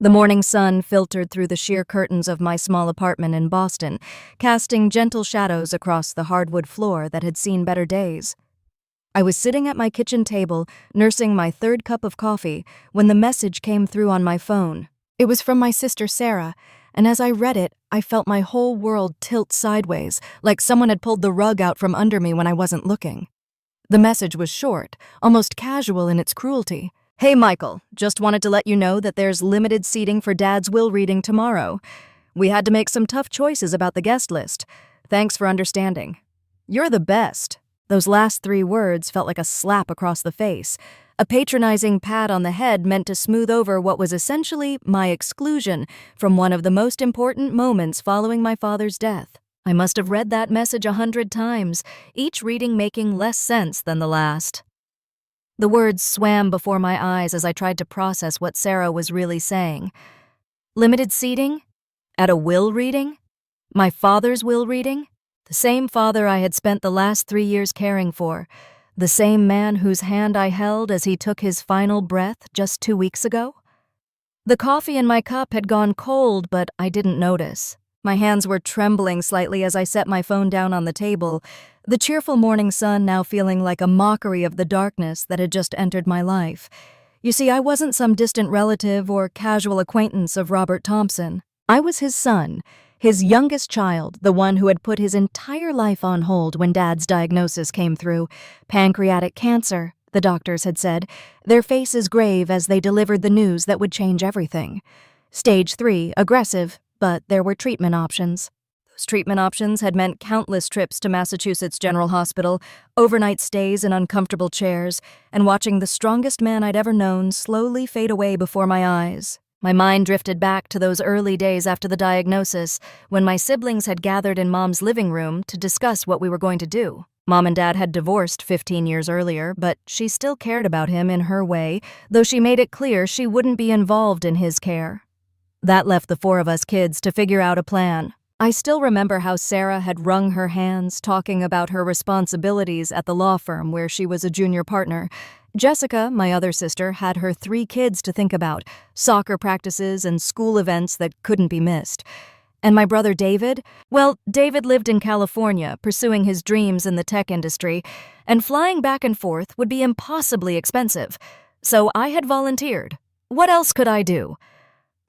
The morning sun filtered through the sheer curtains of my small apartment in Boston, casting gentle shadows across the hardwood floor that had seen better days. I was sitting at my kitchen table, nursing my third cup of coffee, when the message came through on my phone. It was from my sister Sarah, and as I read it, I felt my whole world tilt sideways, like someone had pulled the rug out from under me when I wasn't looking. The message was short, almost casual in its cruelty. "Hey, Michael, just wanted to let you know that there's limited seating for Dad's will reading tomorrow. We had to make some tough choices about the guest list. Thanks for understanding. You're the best." Those last 3 words felt like a slap across the face, a patronizing pat on the head meant to smooth over what was essentially my exclusion from one of the most important moments following my father's death. I must have read that message 100 times, each reading making less sense than the last. The words swam before my eyes as I tried to process what Sarah was really saying. Limited seating? At a will reading? My father's will reading? The same father I had spent the last 3 years caring for. The same man whose hand I held as he took his final breath just 2 weeks ago? The coffee in my cup had gone cold, but I didn't notice. My hands were trembling slightly as I set my phone down on the table, the cheerful morning sun now feeling like a mockery of the darkness that had just entered my life. You see, I wasn't some distant relative or casual acquaintance of Robert Thompson. I was his son, his youngest child, the one who had put his entire life on hold when Dad's diagnosis came through. Pancreatic cancer, the doctors had said, their faces grave as they delivered the news that would change everything. Stage 3, aggressive, but there were treatment options. Those treatment options had meant countless trips to Massachusetts General Hospital, overnight stays in uncomfortable chairs, and watching the strongest man I'd ever known slowly fade away before my eyes. My mind drifted back to those early days after the diagnosis, when my siblings had gathered in Mom's living room to discuss what we were going to do. Mom and Dad had divorced 15 years earlier, but she still cared about him in her way, though she made it clear she wouldn't be involved in his care. That left the 4 of us kids to figure out a plan. I still remember how Sarah had wrung her hands talking about her responsibilities at the law firm where she was a junior partner. Jessica, my other sister, had her 3 kids to think about, soccer practices and school events that couldn't be missed. And my brother David? Well, David lived in California, pursuing his dreams in the tech industry, and flying back and forth would be impossibly expensive. So I had volunteered. What else could I do?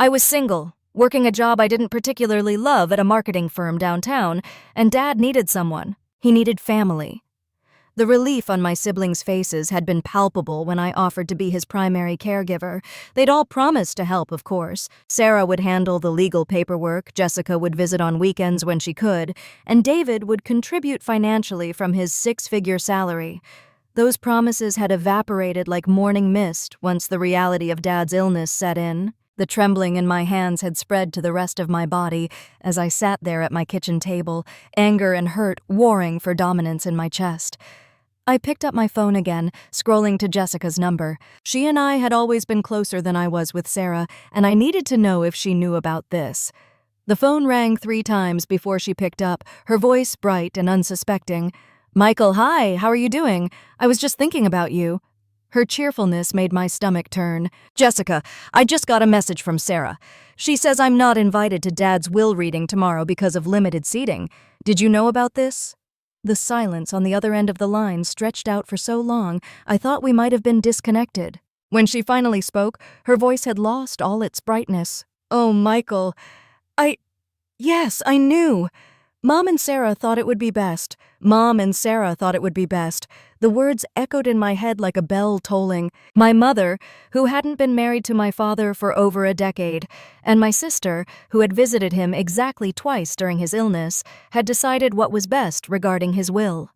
I was single, working a job I didn't particularly love at a marketing firm downtown, and Dad needed someone. He needed family. The relief on my siblings' faces had been palpable when I offered to be his primary caregiver. They'd all promised to help, of course. Sarah would handle the legal paperwork, Jessica would visit on weekends when she could, and David would contribute financially from his 6-figure salary. Those promises had evaporated like morning mist once the reality of Dad's illness set in. The trembling in my hands had spread to the rest of my body as I sat there at my kitchen table, anger and hurt warring for dominance in my chest. I picked up my phone again, scrolling to Jessica's number. She and I had always been closer than I was with Sarah, and I needed to know if she knew about this. The phone rang 3 times before she picked up, her voice bright and unsuspecting. "Michael, hi, how are you doing? I was just thinking about you." Her cheerfulness made my stomach turn. "Jessica, I just got a message from Sarah. She says I'm not invited to Dad's will reading tomorrow because of limited seating. Did you know about this?" The silence on the other end of the line stretched out for so long, I thought we might have been disconnected. When she finally spoke, her voice had lost all its brightness. "Oh, Michael, Yes, I knew. Mom and Sarah thought it would be best. Mom and Sarah thought it would be best." The words echoed in my head like a bell tolling. My mother, who hadn't been married to my father for over a decade, and my sister, who had visited him exactly twice during his illness, had decided what was best regarding his will.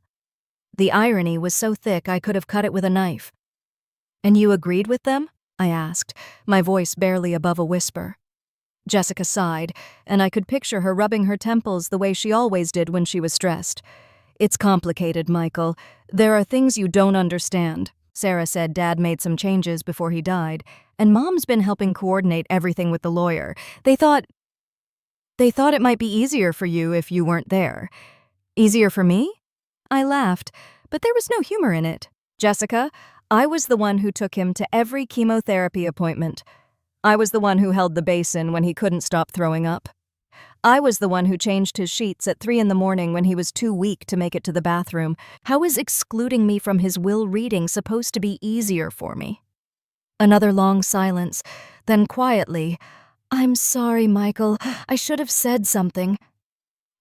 The irony was so thick I could have cut it with a knife. "And you agreed with them?" I asked, my voice barely above a whisper. Jessica sighed, and I could picture her rubbing her temples the way she always did when she was stressed. "It's complicated, Michael. There are things you don't understand." Sarah said Dad made some changes before he died, and Mom's been helping coordinate everything with the lawyer. They thought it might be easier for you if you weren't there. "Easier for me?" I laughed, but there was no humor in it. "Jessica, I was the one who took him to every chemotherapy appointment. I was the one who held the basin when he couldn't stop throwing up. I was the one who changed his sheets at 3 in the morning when he was too weak to make it to the bathroom. How is excluding me from his will reading supposed to be easier for me? Another long silence, then quietly, "I'm sorry, Michael. I should have said something."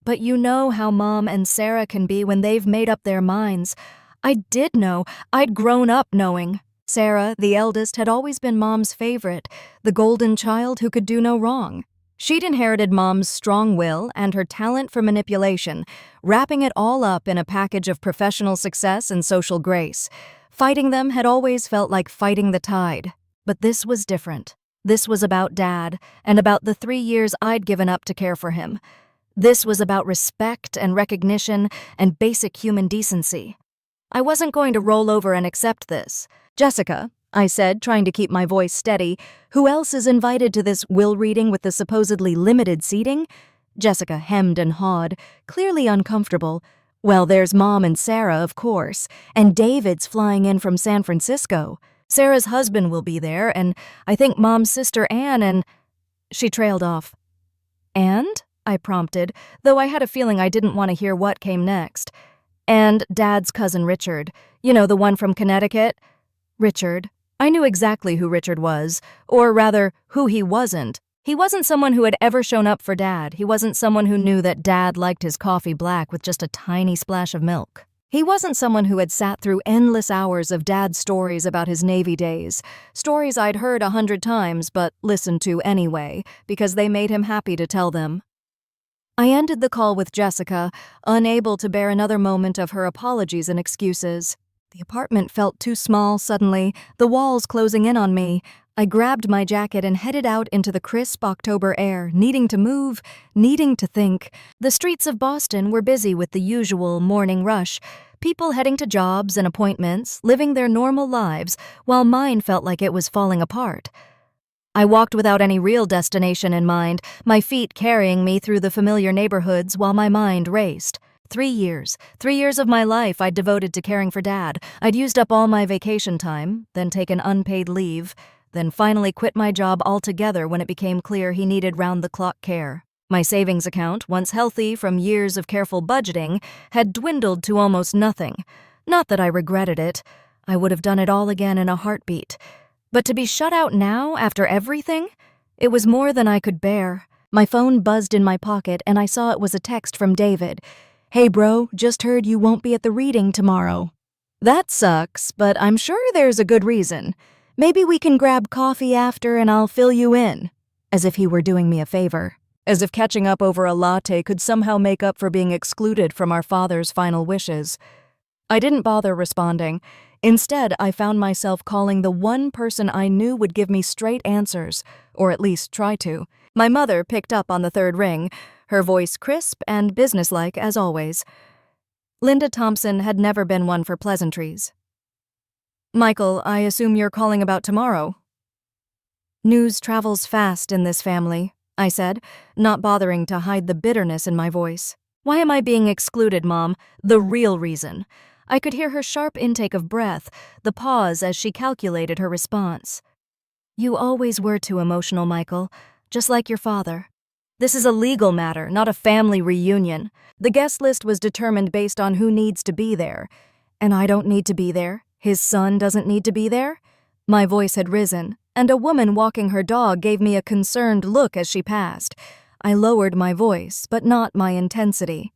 But you know how Mom and Sarah can be when they've made up their minds. I did know. I'd grown up knowing. Sarah, the eldest, had always been Mom's favorite, the golden child who could do no wrong. She'd inherited Mom's strong will and her talent for manipulation, wrapping it all up in a package of professional success and social grace. Fighting them had always felt like fighting the tide. But this was different. This was about Dad, and about the 3 years I'd given up to care for him. This was about respect and recognition and basic human decency. I wasn't going to roll over and accept this. "Jessica," I said, trying to keep my voice steady, "who else is invited to this will reading with the supposedly limited seating?" Jessica hemmed and hawed, clearly uncomfortable. "Well, there's Mom and Sarah, of course, and David's flying in from San Francisco. Sarah's husband will be there, and I think Mom's sister Anne and—" She trailed off. "And?" I prompted, though I had a feeling I didn't want to hear what came next. "And Dad's cousin Richard. You know, the one from Connecticut." Richard. I knew exactly who Richard was, or rather, who he wasn't. He wasn't someone who had ever shown up for Dad. He wasn't someone who knew that Dad liked his coffee black with just a tiny splash of milk. He wasn't someone who had sat through endless hours of Dad's stories about his Navy days, stories I'd heard 100 times but listened to anyway, because they made him happy to tell them. I ended the call with Jessica, unable to bear another moment of her apologies and excuses. The apartment felt too small suddenly, the walls closing in on me. I grabbed my jacket and headed out into the crisp October air, needing to move, needing to think. The streets of Boston were busy with the usual morning rush, people heading to jobs and appointments, living their normal lives, while mine felt like it was falling apart. I walked without any real destination in mind, my feet carrying me through the familiar neighborhoods while my mind raced. 3 years. 3 years of my life I'd devoted to caring for Dad. I'd used up all my vacation time, then taken unpaid leave, then finally quit my job altogether when it became clear he needed round-the-clock care. My savings account, once healthy from years of careful budgeting, had dwindled to almost nothing. Not that I regretted it. I would have done it all again in a heartbeat. But to be shut out now, after everything? It was more than I could bear. My phone buzzed in my pocket and I saw it was a text from David. "Hey bro, just heard you won't be at the reading tomorrow." "That sucks, but I'm sure there's a good reason. Maybe we can grab coffee after and I'll fill you in." As if he were doing me a favor. As if catching up over a latte could somehow make up for being excluded from our father's final wishes. I didn't bother responding. Instead, I found myself calling the one person I knew would give me straight answers, or at least try to. My mother picked up on the third ring, her voice crisp and businesslike as always. Linda Thompson had never been one for pleasantries. "Michael, I assume you're calling about tomorrow." "News travels fast in this family," I said, not bothering to hide the bitterness in my voice. "Why am I being excluded, Mom? The real reason." I could hear her sharp intake of breath, the pause as she calculated her response. "You always were too emotional, Michael, just like your father. This is a legal matter, not a family reunion. The guest list was determined based on who needs to be there. And I don't need to be there. His son doesn't need to be there." My voice had risen, and a woman walking her dog gave me a concerned look as she passed. I lowered my voice, but not my intensity.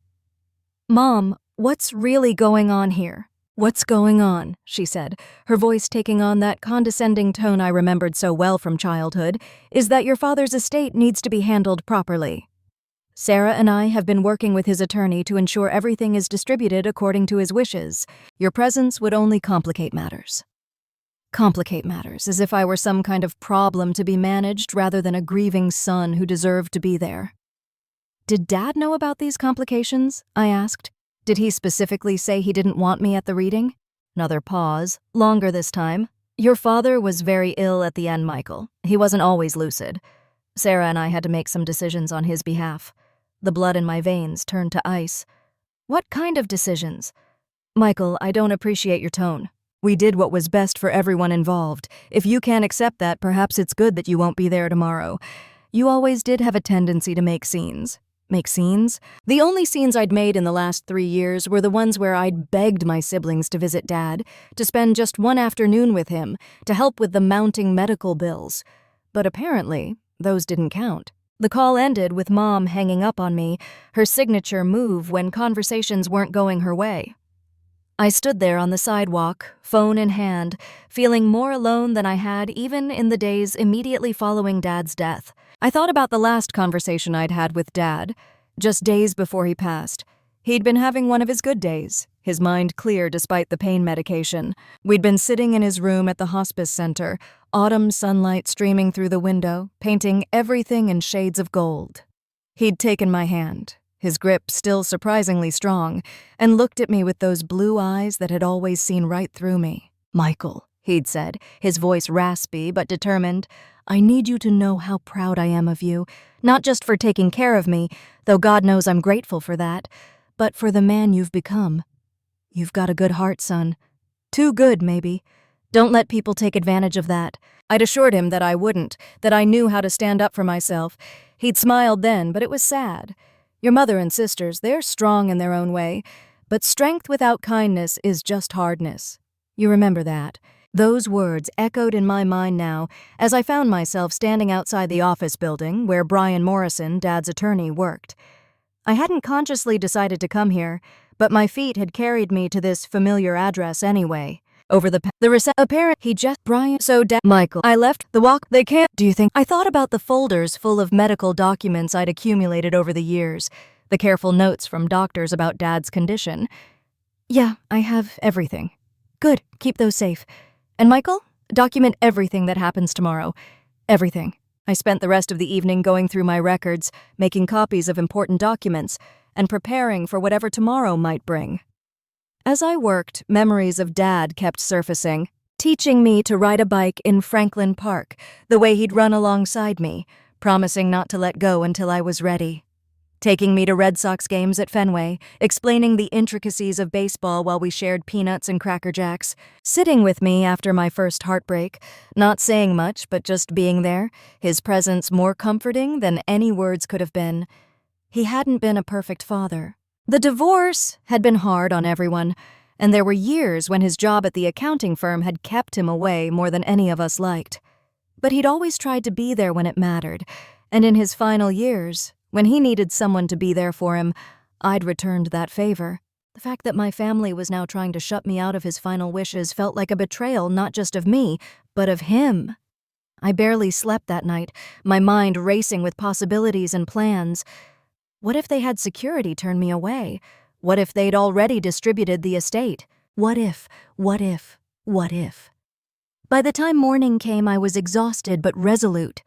"Mom, what's really going on here?" "What's going on?" she said, her voice taking on that condescending tone I remembered so well from childhood, "is that your father's estate needs to be handled properly. Sarah and I have been working with his attorney to ensure everything is distributed according to his wishes. Your presence would only complicate matters." Complicate matters, as if I were some kind of problem to be managed rather than a grieving son who deserved to be there. "Did Dad know about these complications?" I asked. "Did he specifically say he didn't want me at the reading?" Another pause, longer this time. "Your father was very ill at the end, Michael. He wasn't always lucid. Sarah and I had to make some decisions on his behalf. The blood in my veins turned to ice." "What kind of decisions?" "Michael, I don't appreciate your tone. We did what was best for everyone involved. If you can't accept that, perhaps it's good that you won't be there tomorrow. You always did have a tendency to make scenes. Make scenes? The only scenes I'd made in the last 3 years were the ones where I'd begged my siblings to visit Dad, to spend just one afternoon with him, to help with the mounting medical bills. But apparently, those didn't count. The call ended with Mom hanging up on me, her signature move when conversations weren't going her way. I stood there on the sidewalk, phone in hand, feeling more alone than I had even in the days immediately following Dad's death. I thought about the last conversation I'd had with Dad, just days before he passed. He'd been having one of his good days, his mind clear despite the pain medication. We'd been sitting in his room at the hospice center, autumn sunlight streaming through the window, painting everything in shades of gold. He'd taken my hand, his grip still surprisingly strong, and looked at me with those blue eyes that had always seen right through me. "Michael," he'd said, his voice raspy but determined, "I need you to know how proud I am of you, not just for taking care of me, though God knows I'm grateful for that, but for the man you've become. You've got a good heart, son. Too good, maybe. Don't let people take advantage of that." I'd assured him that I wouldn't, that I knew how to stand up for myself. He'd smiled then, but it was sad. Your mother and sisters, they're strong in their own way, but strength without kindness is just hardness. You remember that. Those words echoed in my mind now as I found myself standing outside the office building where Brian Morrison, Dad's attorney, worked. I hadn't consciously decided to come here, but my feet had carried me to this familiar address anyway. Over the apparent he just Brian so Michael. I left the walk. They can't. Do you think? I thought about the folders full of medical documents I'd accumulated over the years, the careful notes from doctors about Dad's condition. Yeah, I have everything. Good, keep those safe. And Michael, document everything that happens tomorrow. Everything. I spent the rest of the evening going through my records, making copies of important documents, and preparing for whatever tomorrow might bring. As I worked, memories of Dad kept surfacing, teaching me to ride a bike in Franklin Park, the way he'd run alongside me, promising not to let go until I was ready. Taking me to Red Sox games at Fenway, explaining the intricacies of baseball while we shared peanuts and Cracker Jacks, sitting with me after my first heartbreak, not saying much but just being there, his presence more comforting than any words could have been. He hadn't been a perfect father. The divorce had been hard on everyone, and there were years when his job at the accounting firm had kept him away more than any of us liked. But he'd always tried to be there when it mattered, and in his final years, when he needed someone to be there for him, I'd returned that favor. The fact that my family was now trying to shut me out of his final wishes felt like a betrayal not just of me, but of him. I barely slept that night, my mind racing with possibilities and plans. What if they had security turn me away? What if they'd already distributed the estate? What if? By the time morning came, I was exhausted but resolute.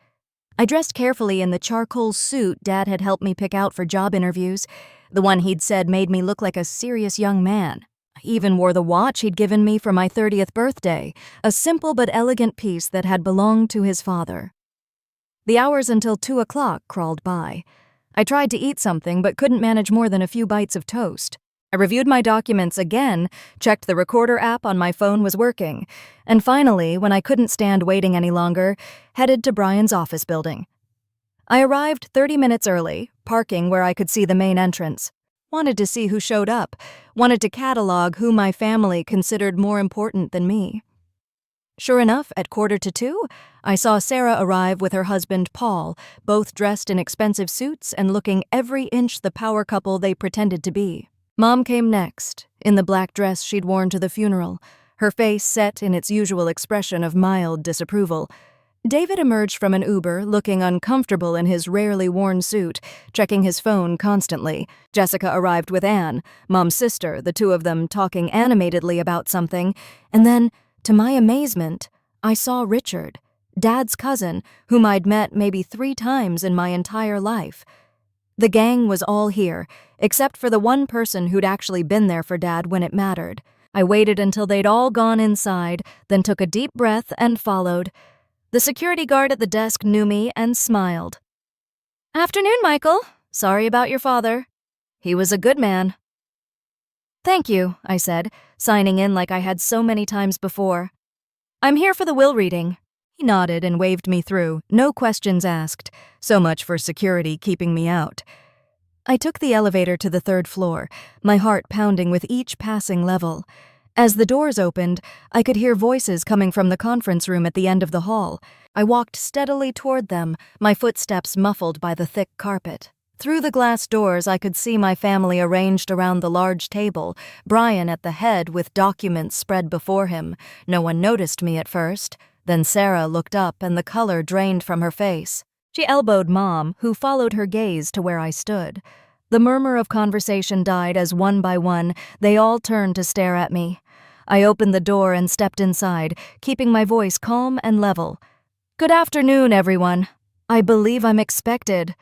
I dressed carefully in the charcoal suit Dad had helped me pick out for job interviews, the one he'd said made me look like a serious young man. I even wore the watch he'd given me for my 30th birthday, a simple but elegant piece that had belonged to his father. The hours until 2 o'clock crawled by. I tried to eat something but couldn't manage more than a few bites of toast. I reviewed my documents again, checked the recorder app on my phone was working, and finally, when I couldn't stand waiting any longer, headed to Brian's office building. I arrived 30 minutes early, parking where I could see the main entrance. Wanted to see who showed up, wanted to catalog who my family considered more important than me. Sure enough, at 1:45, I saw Sarah arrive with her husband, Paul, both dressed in expensive suits and looking every inch the power couple they pretended to be. Mom came next, in the black dress she'd worn to the funeral, her face set in its usual expression of mild disapproval. David emerged from an Uber, looking uncomfortable in his rarely worn suit, checking his phone constantly. Jessica arrived with Anne, Mom's sister, the two of them talking animatedly about something, and then, to my amazement, I saw Richard, Dad's cousin, whom I'd met maybe 3 times in my entire life. The gang was all here, except for the one person who'd actually been there for Dad when it mattered. I waited until they'd all gone inside, then took a deep breath and followed. The security guard at the desk knew me and smiled. "Afternoon, Michael. Sorry about your father. He was a good man." "Thank you," I said, signing in like I had so many times before. "I'm here for the will reading." He nodded and waved me through, no questions asked. So much for security keeping me out. I took the elevator to the 3rd floor, my heart pounding with each passing level. As the doors opened, I could hear voices coming from the conference room at the end of the hall. I walked steadily toward them, my footsteps muffled by the thick carpet. Through the glass doors, I could see my family arranged around the large table, Brian at the head with documents spread before him. No one noticed me at first. Then Sarah looked up and the color drained from her face. She elbowed Mom, who followed her gaze to where I stood. The murmur of conversation died as one by one, they all turned to stare at me. I opened the door and stepped inside, keeping my voice calm and level. "Good afternoon, everyone. I believe I'm expected."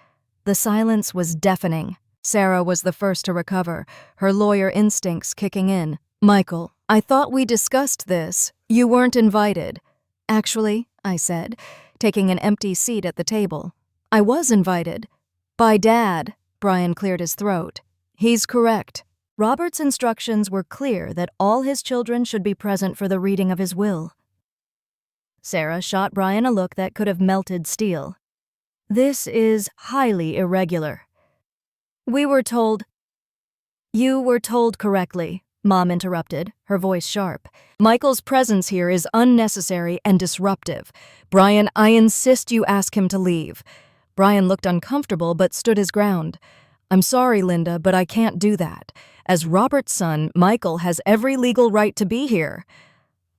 The silence was deafening. Sarah was the first to recover, her lawyer instincts kicking in. "Michael, I thought we discussed this. You weren't invited." "Actually," I said, taking an empty seat at the table, "I was invited." "By Dad." Brian cleared his throat. "He's correct." Robert's instructions were clear that all his children should be present for the reading of his will. Sarah shot Brian a look that could have melted steel. "This is highly irregular." "You were told correctly," Mom interrupted, her voice sharp. "Michael's presence here is unnecessary and disruptive. Brian, I insist you ask him to leave." Brian looked uncomfortable but stood his ground. "I'm sorry, Linda, but I can't do that. As Robert's son, Michael has every legal right to be here."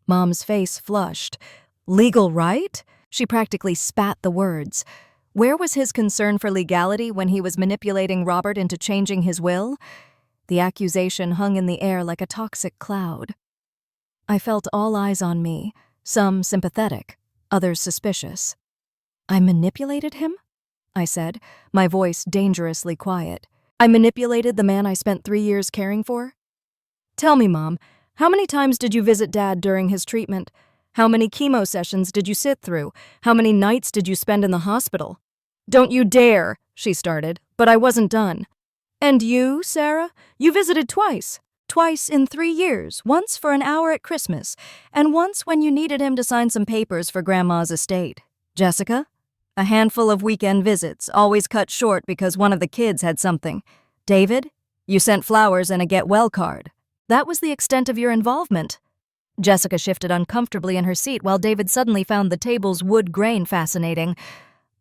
Mom's face flushed. "Legal right?" She practically spat the words. Where was his concern for legality when he was manipulating Robert into changing his will? The accusation hung in the air like a toxic cloud. I felt all eyes on me, some sympathetic, others suspicious. "I manipulated him?" I said, my voice dangerously quiet. "I manipulated the man I spent 3 years caring for?" "Tell me, Mom, how many times did you visit Dad during his treatment? How many chemo sessions did you sit through? How many nights did you spend in the hospital?" "Don't you dare," she started, but I wasn't done. "And you, Sarah? You visited twice. Twice in 3 years, once for an hour at Christmas, and once when you needed him to sign some papers for Grandma's estate. Jessica? A handful of weekend visits, always cut short because one of the kids had something. David? You sent flowers and a get-well card. That was the extent of your involvement." Jessica shifted uncomfortably in her seat while David suddenly found the table's wood grain fascinating.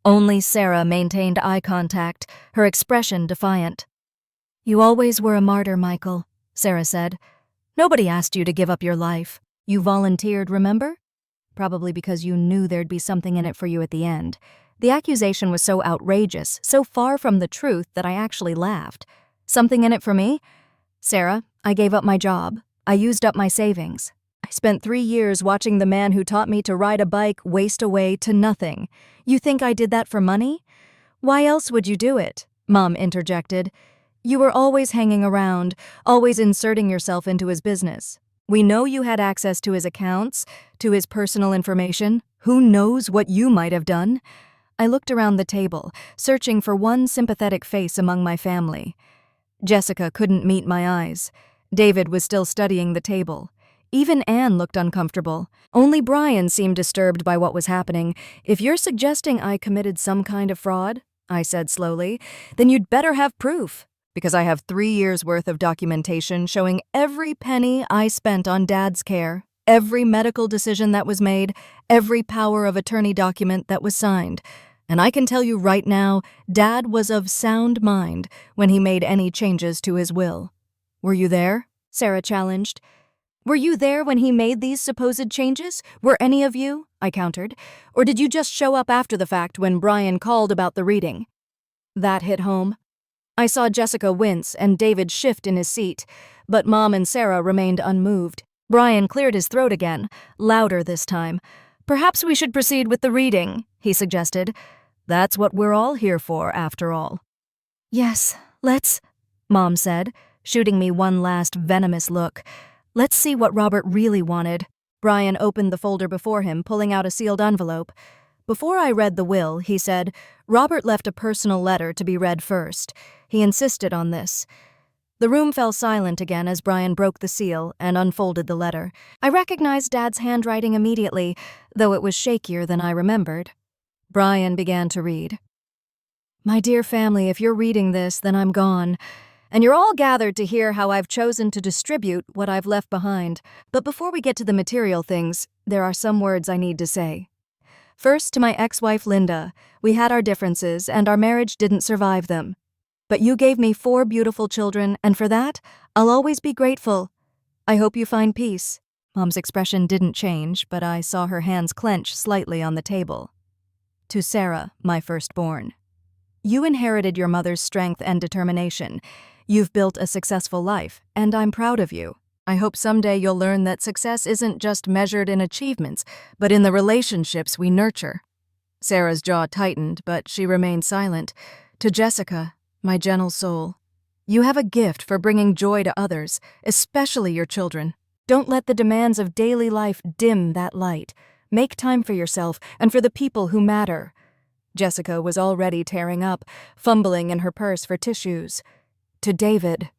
Only Sarah maintained eye contact, her expression defiant. "You always were a martyr, Michael," Sarah said. "Nobody asked you to give up your life. You volunteered, remember? Probably because you knew there'd be something in it for you at the end." The accusation was so outrageous, so far from the truth that I actually laughed. "Something in it for me? Sarah, I gave up my job. I used up my savings. I spent 3 years watching the man who taught me to ride a bike waste away to nothing. You think I did that for money? Why else would you do it?" Mom interjected. "You were always hanging around, always inserting yourself into his business. We know you had access to his accounts, to his personal information. Who knows what you might have done?" I looked around the table, searching for one sympathetic face among my family. Jessica couldn't meet my eyes. David was still studying the table. Even Anne looked uncomfortable. Only Brian seemed disturbed by what was happening. "If you're suggesting I committed some kind of fraud," I said slowly, "then you'd better have proof, because I have 3 years' worth of documentation showing every penny I spent on Dad's care, every medical decision that was made, every power of attorney document that was signed. And I can tell you right now, Dad was of sound mind when he made any changes to his will." "Were you there?" Sarah challenged. "Were you there when he made these supposed changes? Were any of you?" I countered. "Or did you just show up after the fact when Brian called about the reading?" That hit home. I saw Jessica wince and David shift in his seat, but Mom and Sarah remained unmoved. Brian cleared his throat again, louder this time. "Perhaps we should proceed with the reading," he suggested. "That's what we're all here for, after all." "Yes, let's," Mom said, shooting me one last venomous look. "Let's see what Robert really wanted." Brian opened the folder before him, pulling out a sealed envelope. Before I read the will, he said, "Robert left a personal letter to be read first. He insisted on this. The room fell silent again as Brian broke the seal and unfolded the letter. I recognized Dad's handwriting immediately, though it was shakier than I remembered. Brian began to read. My dear family, if you're reading this, then I'm gone. And you're all gathered to hear how I've chosen to distribute what I've left behind. But before we get to the material things, there are some words I need to say. First, to my ex-wife Linda, we had our differences and our marriage didn't survive them. But you gave me 4 beautiful children, and for that, I'll always be grateful. I hope you find peace. Mom's expression didn't change, but I saw her hands clench slightly on the table. To Sarah, my firstborn. You inherited your mother's strength and determination. You've built a successful life, and I'm proud of you. I hope someday you'll learn that success isn't just measured in achievements, but in the relationships we nurture. Sarah's jaw tightened, but she remained silent. To Jessica, my gentle soul, you have a gift for bringing joy to others, especially your children. Don't let the demands of daily life dim that light. Make time for yourself and for the people who matter. Jessica was already tearing up, fumbling in her purse for tissues. To David,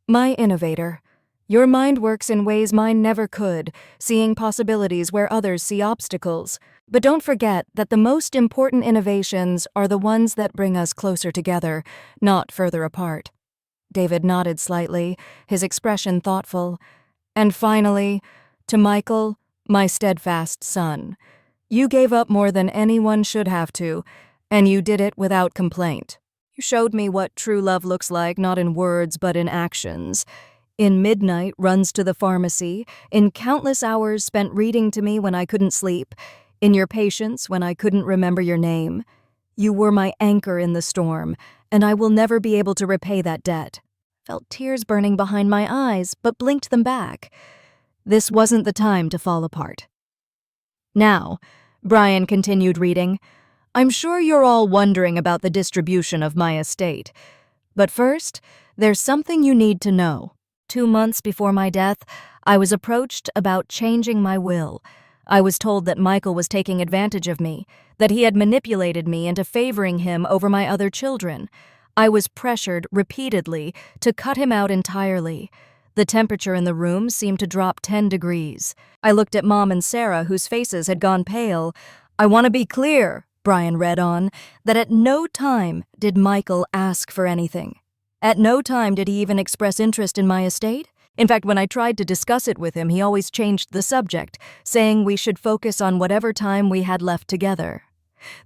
my innovator, your mind works in ways mine never could, seeing possibilities where others see obstacles. But don't forget that the most important innovations are the ones that bring us closer together, not further apart. David nodded slightly, his expression thoughtful. And finally, to Michael, my steadfast son. You gave up more than anyone should have to, and you did it without complaint. You showed me what true love looks like, not in words but in actions. In midnight runs to the pharmacy, in countless hours spent reading to me when I couldn't sleep, in your patience when I couldn't remember your name. You were my anchor in the storm, and I will never be able to repay that debt. Felt tears burning behind my eyes, but blinked them back. This wasn't the time to fall apart. Now, Brian continued reading, I'm sure you're all wondering about the distribution of my estate. But first, there's something you need to know. 2 months before my death, I was approached about changing my will. I was told that Michael was taking advantage of me, that he had manipulated me into favoring him over my other children. I was pressured repeatedly to cut him out entirely. The temperature in the room seemed to drop 10 degrees. I looked at Mom and Sarah, whose faces had gone pale. I want to be clear, Brian read on, that at no time did Michael ask for anything. At no time did he even express interest in my estate. In fact, when I tried to discuss it with him, he always changed the subject, saying we should focus on whatever time we had left together.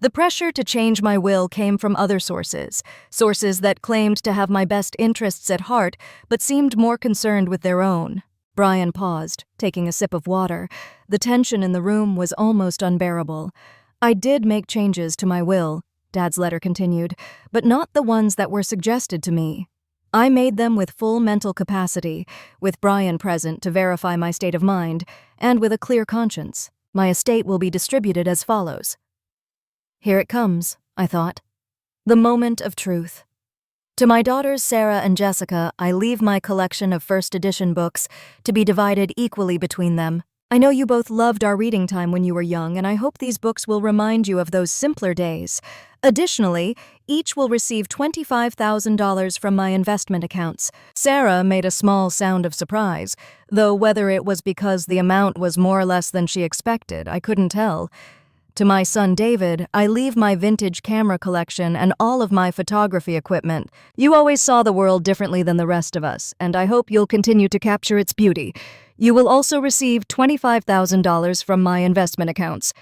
The pressure to change my will came from other sources that claimed to have my best interests at heart, but seemed more concerned with their own. Brian paused, taking a sip of water. The tension in the room was almost unbearable. I did make changes to my will, Dad's letter continued, but not the ones that were suggested to me. I made them with full mental capacity, with Brian present to verify my state of mind, and with a clear conscience. My estate will be distributed as follows. Here it comes, I thought. The moment of truth. To my daughters Sarah and Jessica, I leave my collection of first edition books to be divided equally between them. I know you both loved our reading time when you were young, and I hope these books will remind you of those simpler days. Additionally, each will receive $25,000 from my investment accounts. Sarah made a small sound of surprise, though whether it was because the amount was more or less than she expected, I couldn't tell. To my son David, I leave my vintage camera collection and all of my photography equipment. You always saw the world differently than the rest of us, and I hope you'll continue to capture its beauty. You will also receive $25,000 from my investment accounts.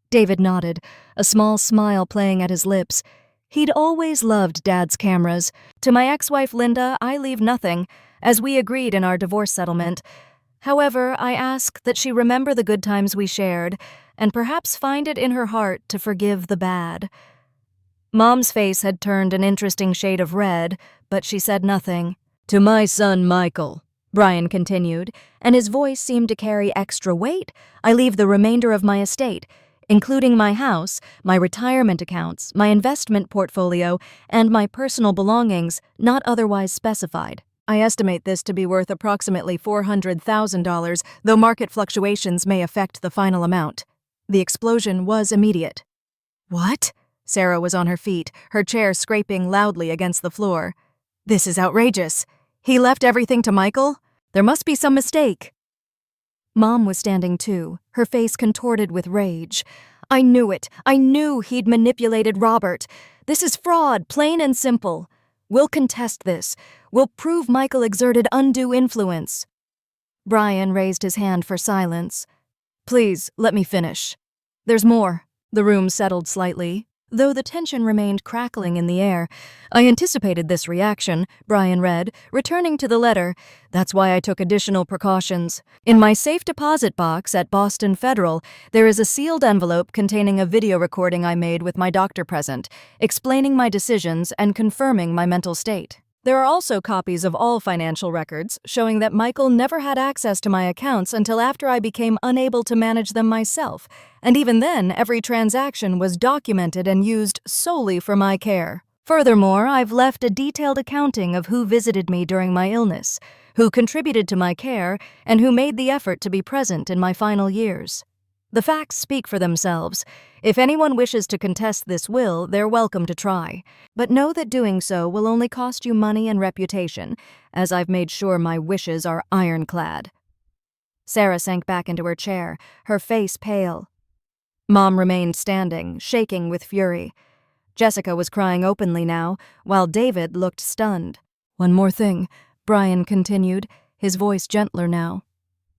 David nodded, a small smile playing at his lips. He'd always loved Dad's cameras. To my ex-wife Linda, I leave nothing, as we agreed in our divorce settlement. However, I ask that she remember the good times we shared, and perhaps find it in her heart to forgive the bad. Mom's face had turned an interesting shade of red, but she said nothing. To my son Michael, Brian continued, and his voice seemed to carry extra weight, I leave the remainder of my estate, including my house, my retirement accounts, my investment portfolio, and my personal belongings not otherwise specified. I estimate this to be worth approximately $400,000, though market fluctuations may affect the final amount. The explosion was immediate. What? Sarah was on her feet, her chair scraping loudly against the floor. This is outrageous. He left everything to Michael? There must be some mistake. Mom was standing too, her face contorted with rage. I knew it. I knew he'd manipulated Robert. This is fraud, plain and simple. We'll contest this. We'll prove Michael exerted undue influence. Brian raised his hand for silence. Please, let me finish. There's more. The room settled slightly, though the tension remained crackling in the air. I anticipated this reaction, Brian read, returning to the letter. That's why I took additional precautions. In my safe deposit box at Boston Federal, there is a sealed envelope containing a video recording I made with my doctor present, explaining my decisions and confirming my mental state. There are also copies of all financial records showing that Michael never had access to my accounts until after I became unable to manage them myself, and even then, every transaction was documented and used solely for my care. Furthermore, I've left a detailed accounting of who visited me during my illness, who contributed to my care, and who made the effort to be present in my final years. The facts speak for themselves. If anyone wishes to contest this will, they're welcome to try. But know that doing so will only cost you money and reputation, as I've made sure my wishes are ironclad. Sarah sank back into her chair, her face pale. Mom remained standing, shaking with fury. Jessica was crying openly now, while David looked stunned. One more thing, Brian continued, his voice gentler now.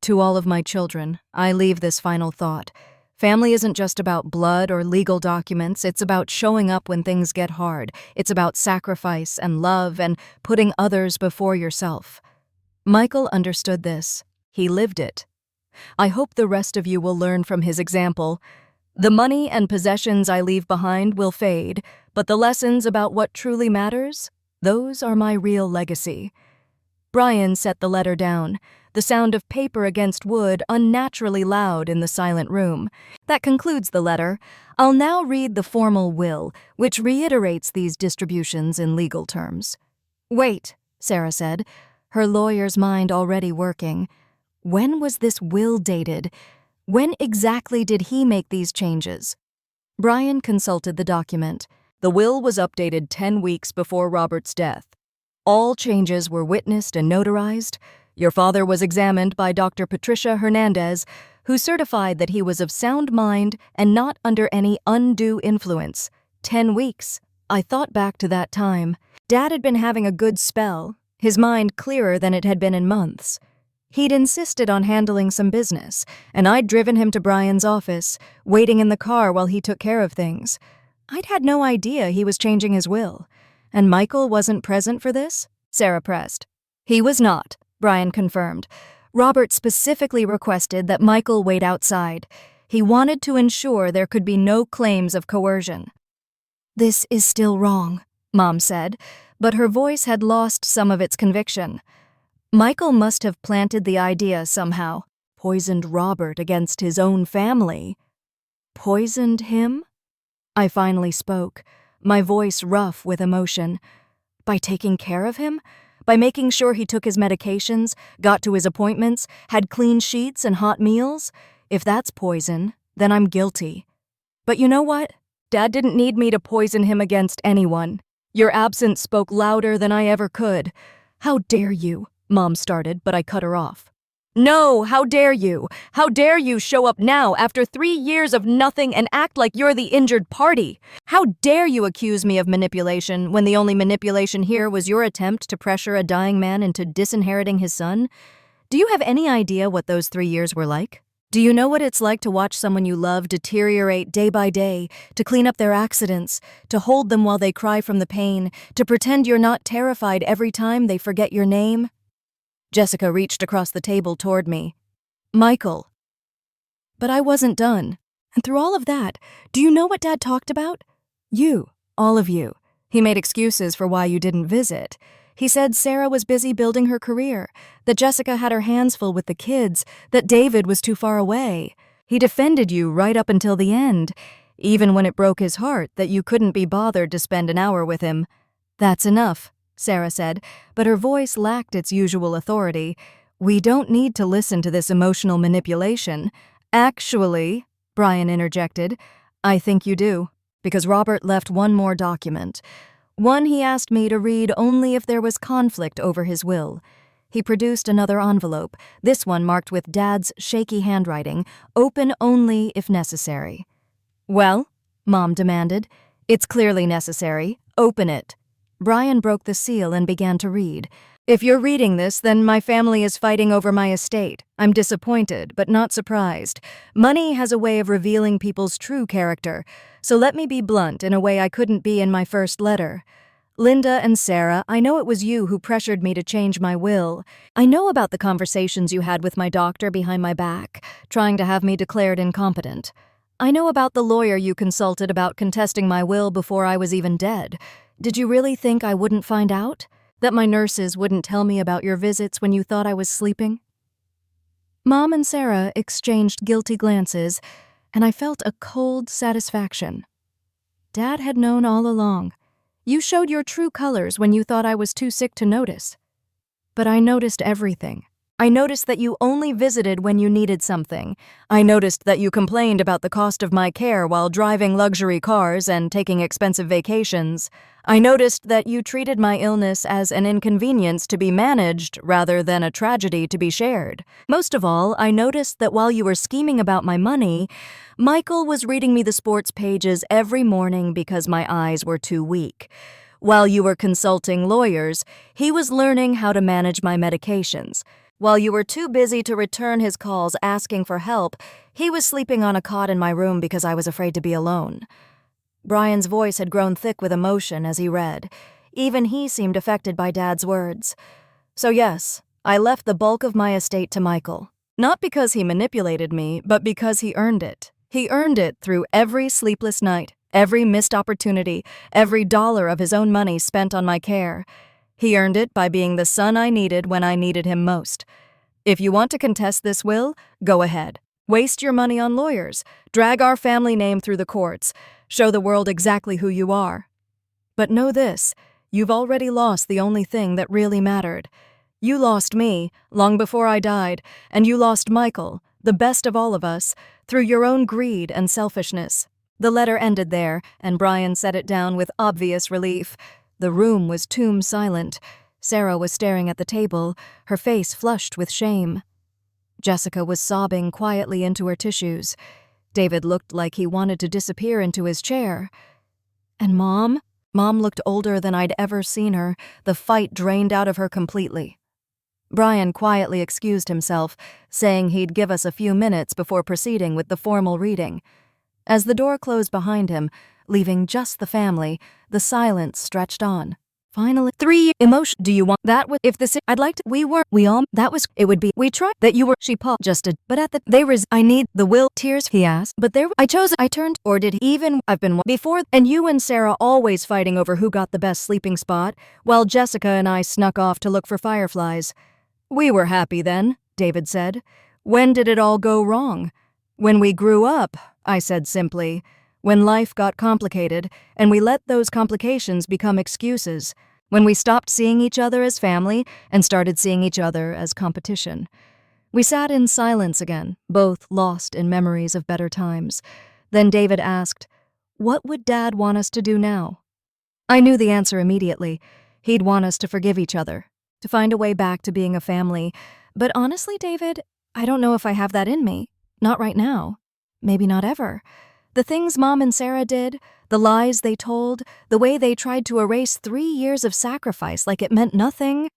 To all of my children, I leave this final thought. Family isn't just about blood or legal documents, it's about showing up when things get hard. It's about sacrifice and love and putting others before yourself. Michael understood this. He lived it. I hope the rest of you will learn from his example. The money and possessions I leave behind will fade, but the lessons about what truly matters, those are my real legacy. Brian set the letter down, the sound of paper against wood unnaturally loud in the silent room. That concludes the letter. I'll now read the formal will, which reiterates these distributions in legal terms. Wait, Sarah said, her lawyer's mind already working. When was this will dated? When exactly did he make these changes? Brian consulted the document. The will was updated 10 weeks before Robert's death. All changes were witnessed and notarized. Your father was examined by Dr. Patricia Hernandez, who certified that he was of sound mind and not under any undue influence. 10 weeks. I thought back to that time. Dad had been having a good spell, his mind clearer than it had been in months. He'd insisted on handling some business, and I'd driven him to Brian's office, waiting in the car while he took care of things. I'd had no idea he was changing his will. And Michael wasn't present for this? Sarah pressed. He was not, Brian confirmed. Robert specifically requested that Michael wait outside. He wanted to ensure there could be no claims of coercion. This is still wrong, Mom said, but her voice had lost some of its conviction. Michael must have planted the idea somehow, poisoned Robert against his own family. Poisoned him? I finally spoke, my voice rough with emotion. By taking care of him? By making sure he took his medications, got to his appointments, had clean sheets and hot meals? If that's poison, then I'm guilty. But you know what? Dad didn't need me to poison him against anyone. Your absence spoke louder than I ever could. How dare you? Mom started, but I cut her off. No, how dare you? How dare you show up now after 3 years of nothing and act like you're the injured party? How dare you accuse me of manipulation when the only manipulation here was your attempt to pressure a dying man into disinheriting his son? Do you have any idea what those 3 years were like? Do you know what it's like to watch someone you love deteriorate day by day, to clean up their accidents, to hold them while they cry from the pain, to pretend you're not terrified every time they forget your name? Jessica reached across the table toward me. Michael. But I wasn't done. And through all of that, do you know what Dad talked about? You. All of you. He made excuses for why you didn't visit. He said Sarah was busy building her career, that Jessica had her hands full with the kids, that David was too far away. He defended you right up until the end, even when it broke his heart that you couldn't be bothered to spend an hour with him. That's enough, Sarah said, but her voice lacked its usual authority. We don't need to listen to this emotional manipulation. Actually, Brian interjected, I think you do, because Robert left one more document. One he asked me to read only if there was conflict over his will. He produced another envelope, this one marked with Dad's shaky handwriting, open only if necessary. "Well?" Mom demanded. "It's clearly necessary. Open it." Brian broke the seal and began to read. "If you're reading this, then my family is fighting over my estate. I'm disappointed, but not surprised. Money has a way of revealing people's true character, so let me be blunt in a way I couldn't be in my first letter. Linda and Sarah, I know it was you who pressured me to change my will. I know about the conversations you had with my doctor behind my back, trying to have me declared incompetent. I know about the lawyer you consulted about contesting my will before I was even dead. Did you really think I wouldn't find out? That my nurses wouldn't tell me about your visits when you thought I was sleeping?" Mom and Sarah exchanged guilty glances, and I felt a cold satisfaction. Dad had known all along. You showed your true colors when you thought I was too sick to notice. But I noticed everything. I noticed that you only visited when you needed something. I noticed that you complained about the cost of my care while driving luxury cars and taking expensive vacations. I noticed that you treated my illness as an inconvenience to be managed rather than a tragedy to be shared. Most of all, I noticed that while you were scheming about my money, Michael was reading me the sports pages every morning because my eyes were too weak. While you were consulting lawyers, he was learning how to manage my medications. While you were too busy to return his calls asking for help, he was sleeping on a cot in my room because I was afraid to be alone. Brian's voice had grown thick with emotion as he read. Even he seemed affected by Dad's words. So yes, I left the bulk of my estate to Michael. Not because he manipulated me, but because he earned it. He earned it through every sleepless night, every missed opportunity, every dollar of his own money spent on my care. He earned it by being the son I needed when I needed him most. If you want to contest this will, go ahead. Waste your money on lawyers. Drag our family name through the courts. Show the world exactly who you are. But know this, you've already lost the only thing that really mattered. You lost me, long before I died, and you lost Michael, the best of all of us, through your own greed and selfishness. The letter ended there, and Brian set it down with obvious relief. The room was tomb silent. Sarah was staring at the table, her face flushed with shame. Jessica was sobbing quietly into her tissues. David looked like he wanted to disappear into his chair. And Mom? Mom looked older than I'd ever seen her, the fight drained out of her completely. Brian quietly excused himself, saying he'd give us a few minutes before proceeding with the formal reading. As the door closed behind him, leaving just the family, the silence stretched on. Finally, 3 emotion. Do you want that? If this, I'd like to. That was. It would be. We tried. That you were. She paused. Just a. But at the. I need the will. Tears. He asked. But there. I chose. I turned. Or did he even? I've been before. And you and Sarah always fighting over who got the best sleeping spot, while Jessica and I snuck off to look for fireflies. We were happy then, David said. When did it all go wrong? When we grew up, I said simply. When life got complicated, and we let those complications become excuses. When we stopped seeing each other as family and started seeing each other as competition. We sat in silence again, both lost in memories of better times. Then David asked, "What would Dad want us to do now?" I knew the answer immediately. He'd want us to forgive each other, to find a way back to being a family. But honestly, David, I don't know if I have that in me. Not right now. Maybe not ever. The things Mom and Sarah did, the lies they told, the way they tried to erase 3 years of sacrifice like it meant nothing.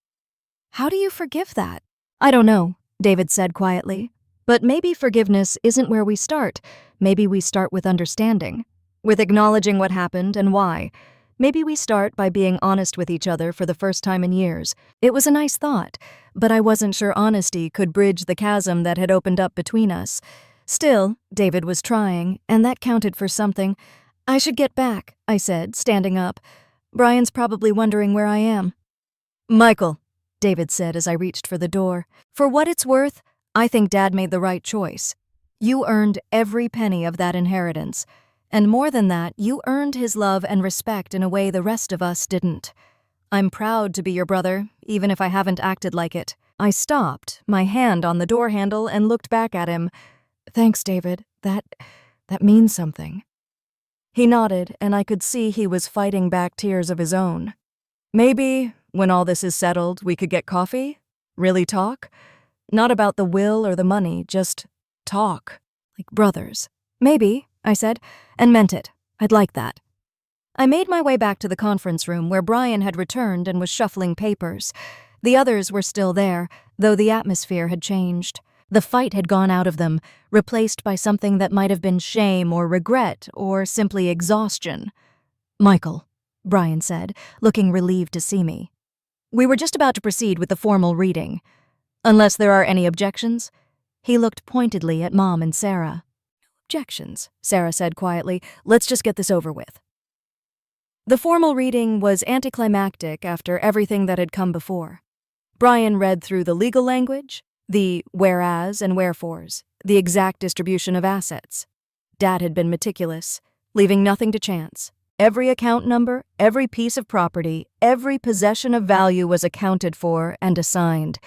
How do you forgive that? I don't know, David said quietly. But maybe forgiveness isn't where we start. Maybe we start with understanding, with acknowledging what happened and why. Maybe we start by being honest with each other for the first time in years. It was a nice thought, but I wasn't sure honesty could bridge the chasm that had opened up between us. Still, David was trying, and that counted for something. I should get back, I said, standing up. Brian's probably wondering where I am. Michael, David said as I reached for the door. For what it's worth, I think Dad made the right choice. You earned every penny of that inheritance. And more than that, you earned his love and respect in a way the rest of us didn't. I'm proud to be your brother, even if I haven't acted like it. I stopped, my hand on the door handle, and looked back at him. Thanks, David. That means something. He nodded, and I could see he was fighting back tears of his own. Maybe, when all this is settled, we could get coffee? Really talk? Not about the will or the money, just talk. Like brothers. Maybe, I said, and meant it. I'd like that. I made my way back to the conference room where Brian had returned and was shuffling papers. The others were still there, though the atmosphere had changed. The fight had gone out of them, replaced by something that might have been shame or regret or simply exhaustion. "Michael," Brian said, looking relieved to see me. We were just about to proceed with the formal reading. "Unless there are any objections?" He looked pointedly at Mom and Sarah. "Objections," Sarah said quietly. "Let's just get this over with." The formal reading was anticlimactic after everything that had come before. Brian read through the legal language, the whereas and wherefores, the exact distribution of assets. Dad had been meticulous, leaving nothing to chance. Every account number, every piece of property, every possession of value was accounted for and assigned.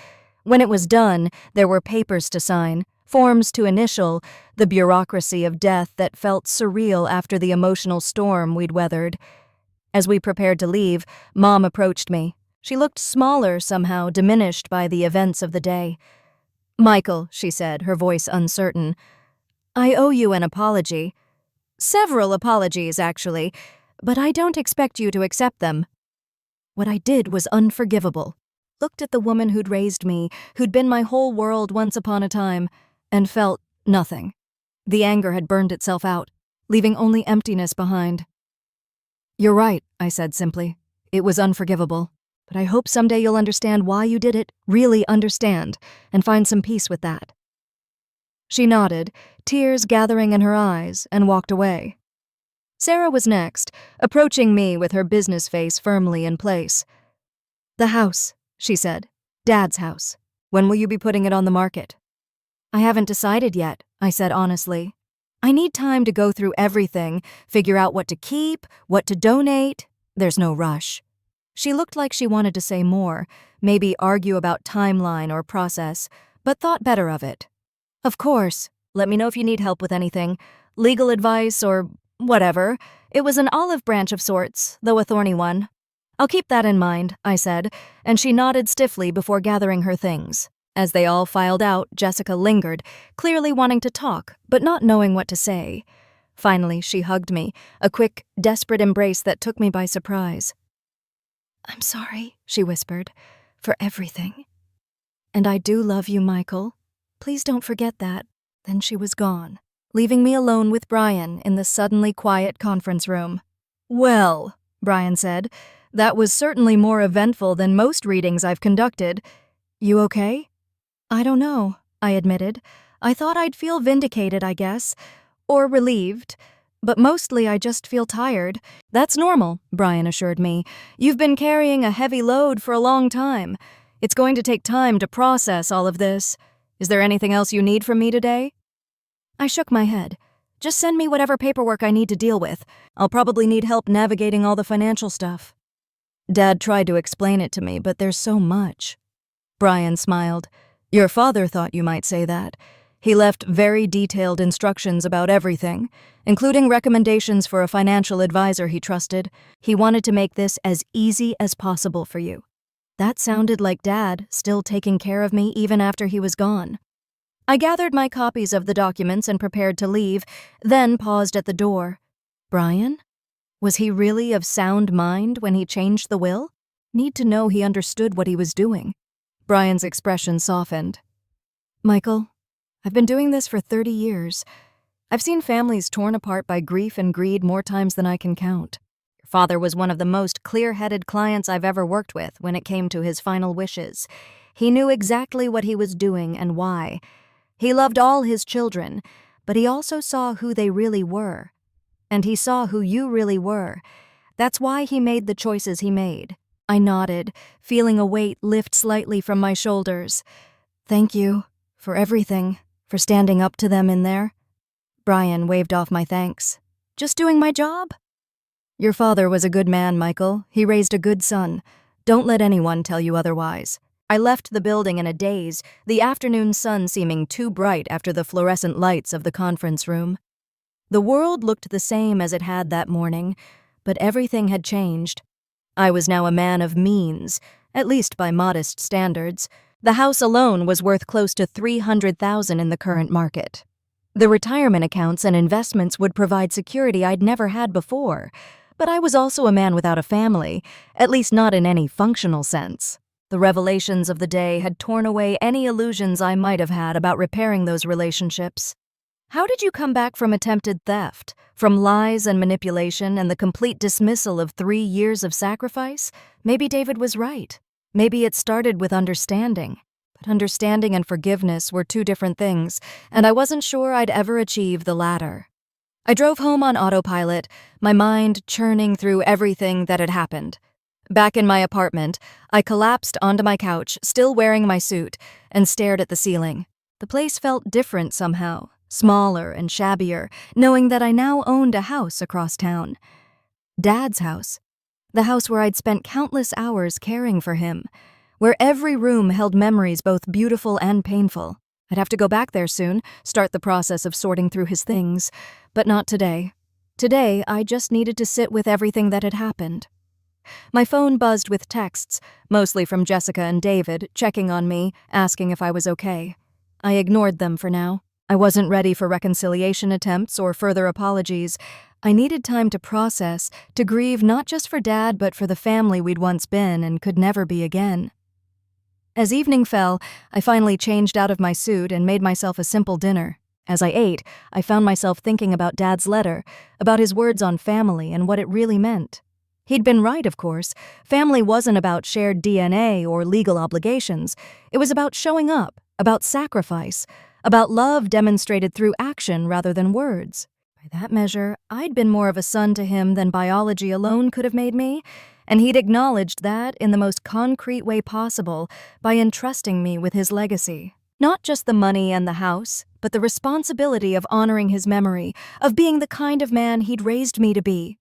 When it was done, there were papers to sign, forms to initial, the bureaucracy of death that felt surreal after the emotional storm we'd weathered. As we prepared to leave, Mom approached me. She looked smaller somehow, diminished by the events of the day. "Michael," she said, her voice uncertain, "I owe you an apology. Several apologies, actually, but I don't expect you to accept them. What I did was unforgivable." Looked at the woman who'd raised me, who'd been my whole world once upon a time, and felt nothing. The anger had burned itself out, leaving only emptiness behind. "You're right," I said simply. "It was unforgivable. But I hope someday you'll understand why you did it, really understand, and find some peace with that." She nodded, tears gathering in her eyes, and walked away. Sarah was next, approaching me with her business face firmly in place. "The house," she said. "Dad's house. When will you be putting it on the market?" "I haven't decided yet," I said honestly. "I need time to go through everything, figure out what to keep, what to donate. There's no rush." She looked like she wanted to say more, maybe argue about timeline or process, but thought better of it. "Of course. Let me know if you need help with anything. Legal advice or whatever. It was an olive branch of sorts, though a thorny one." "I'll keep that in mind," I said, and she nodded stiffly before gathering her things. As they all filed out, Jessica lingered, clearly wanting to talk, but not knowing what to say. Finally, she hugged me, a quick, desperate embrace that took me by surprise. "I'm sorry," she whispered, "for everything. And I do love you, Michael. Please don't forget that." Then she was gone, leaving me alone with Brian in the suddenly quiet conference room. "Well," Brian said, "that was certainly more eventful than most readings I've conducted. You okay?" "I don't know," I admitted. "I thought I'd feel vindicated, I guess. Or relieved. But mostly I just feel tired." "That's normal," Brian assured me. "You've been carrying a heavy load for a long time. It's going to take time to process all of this. Is there anything else you need from me today?" I shook my head. "Just send me whatever paperwork I need to deal with. I'll probably need help navigating all the financial stuff." Dad tried to explain it to me, but there's so much. Brian smiled. "Your father thought you might say that. He left very detailed instructions about everything, including recommendations for a financial advisor he trusted. He wanted to make this as easy as possible for you." That sounded like Dad, still taking care of me even after he was gone. I gathered my copies of the documents and prepared to leave, then paused at the door. Brian? Was he really of sound mind when he changed the will? Need to know he understood what he was doing. Brian's expression softened. "Michael, I've been doing this for 30 years. I've seen families torn apart by grief and greed more times than I can count. Your father was one of the most clear-headed clients I've ever worked with when it came to his final wishes. He knew exactly what he was doing and why. He loved all his children, but he also saw who they really were. And he saw who you really were. That's why he made the choices he made." I nodded, feeling a weight lift slightly from my shoulders. "Thank you for everything, for standing up to them in there." Brian waved off my thanks. "Just doing my job?" "Your father was a good man, Michael. He raised a good son. Don't let anyone tell you otherwise." I left the building in a daze, the afternoon sun seeming too bright after the fluorescent lights of the conference room. The world looked the same as it had that morning, but everything had changed. I was now a man of means, at least by modest standards. The house alone was worth close to $300,000 in the current market. The retirement accounts and investments would provide security I'd never had before, but I was also a man without a family, at least not in any functional sense. The revelations of the day had torn away any illusions I might have had about repairing those relationships. How did you come back from attempted theft, from lies and manipulation and the complete dismissal of 3 years of sacrifice? Maybe David was right. Maybe it started with understanding. But understanding and forgiveness were two different things, and I wasn't sure I'd ever achieve the latter. I drove home on autopilot, my mind churning through everything that had happened. Back in my apartment, I collapsed onto my couch, still wearing my suit, and stared at the ceiling. The place felt different somehow. Smaller and shabbier, knowing that I now owned a house across town. Dad's house. The house where I'd spent countless hours caring for him. Where every room held memories both beautiful and painful. I'd have to go back there soon, start the process of sorting through his things. But not today. Today, I just needed to sit with everything that had happened. My phone buzzed with texts, mostly from Jessica and David, checking on me, asking if I was okay. I ignored them for now. I wasn't ready for reconciliation attempts or further apologies. I needed time to process, to grieve not just for Dad but for the family we'd once been and could never be again. As evening fell, I finally changed out of my suit and made myself a simple dinner. As I ate, I found myself thinking about Dad's letter, about his words on family and what it really meant. He'd been right, of course. Family wasn't about shared DNA or legal obligations. It was about showing up, about sacrifice, about love demonstrated through action rather than words. By that measure, I'd been more of a son to him than biology alone could have made me, and he'd acknowledged that in the most concrete way possible by entrusting me with his legacy. Not just the money and the house, but the responsibility of honoring his memory, of being the kind of man he'd raised me to be.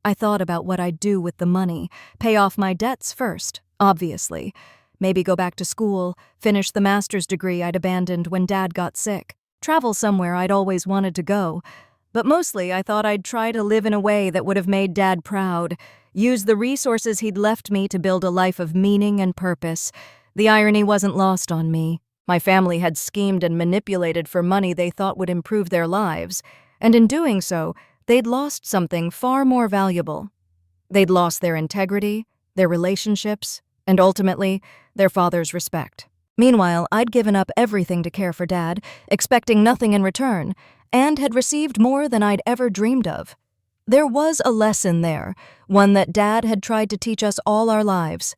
I thought about what I'd do with the money, pay off my debts first, obviously. Maybe go back to school, finish the master's degree I'd abandoned when Dad got sick, travel somewhere I'd always wanted to go. But mostly I thought I'd try to live in a way that would have made Dad proud, use the resources he'd left me to build a life of meaning and purpose. The irony wasn't lost on me. My family had schemed and manipulated for money they thought would improve their lives, and in doing so, they'd lost something far more valuable. They'd lost their integrity, their relationships, and ultimately, their father's respect. Meanwhile, I'd given up everything to care for Dad, expecting nothing in return, and had received more than I'd ever dreamed of. There was a lesson there, one that Dad had tried to teach us all our lives.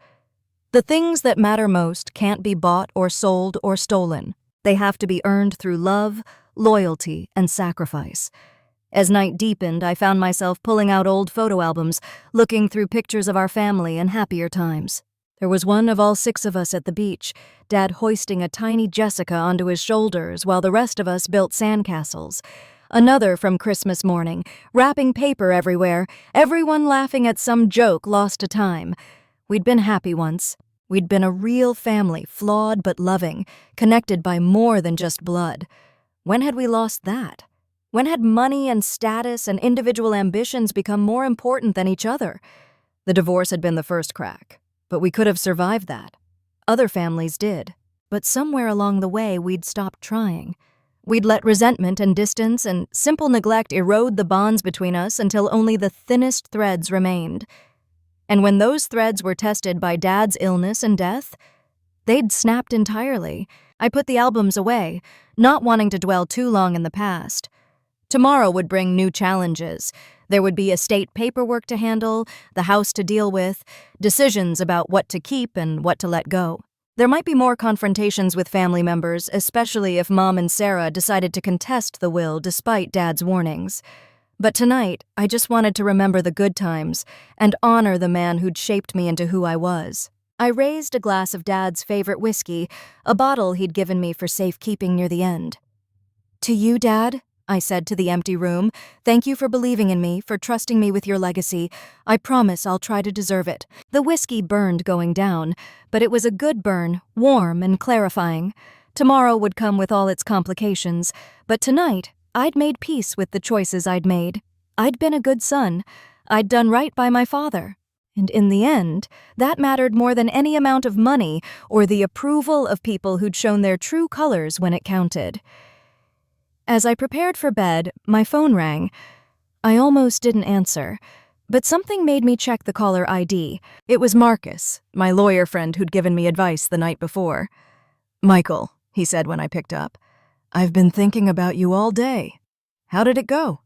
The things that matter most can't be bought or sold or stolen. They have to be earned through love, loyalty, and sacrifice. As night deepened, I found myself pulling out old photo albums, looking through pictures of our family and happier times. There was one of all 6 of us at the beach, Dad hoisting a tiny Jessica onto his shoulders while the rest of us built sandcastles. Another from Christmas morning, wrapping paper everywhere, everyone laughing at some joke lost to time. We'd been happy once. We'd been a real family, flawed but loving, connected by more than just blood. When had we lost that? When had money and status and individual ambitions become more important than each other? The divorce had been the first crack. But we could have survived that. Other families did. But somewhere along the way, we'd stopped trying. We'd let resentment and distance and simple neglect erode the bonds between us until only the thinnest threads remained. And when those threads were tested by Dad's illness and death, they'd snapped entirely. I put the albums away, not wanting to dwell too long in the past. Tomorrow would bring new challenges. There would be estate paperwork to handle, the house to deal with, decisions about what to keep and what to let go. There might be more confrontations with family members, especially if Mom and Sarah decided to contest the will despite Dad's warnings. But tonight, I just wanted to remember the good times and honor the man who'd shaped me into who I was. I raised a glass of Dad's favorite whiskey, a bottle he'd given me for safekeeping near the end. "To you, Dad," I said to the empty room, "thank you for believing in me, for trusting me with your legacy. I promise I'll try to deserve it." The whiskey burned going down, but it was a good burn, warm and clarifying. Tomorrow would come with all its complications, but tonight, I'd made peace with the choices I'd made. I'd been a good son. I'd done right by my father. And in the end, that mattered more than any amount of money or the approval of people who'd shown their true colors when it counted. As I prepared for bed, my phone rang. I almost didn't answer, but something made me check the caller ID. It was Marcus, my lawyer friend who'd given me advice the night before. "Michael," he said when I picked up, "I've been thinking about you all day. How did it go?"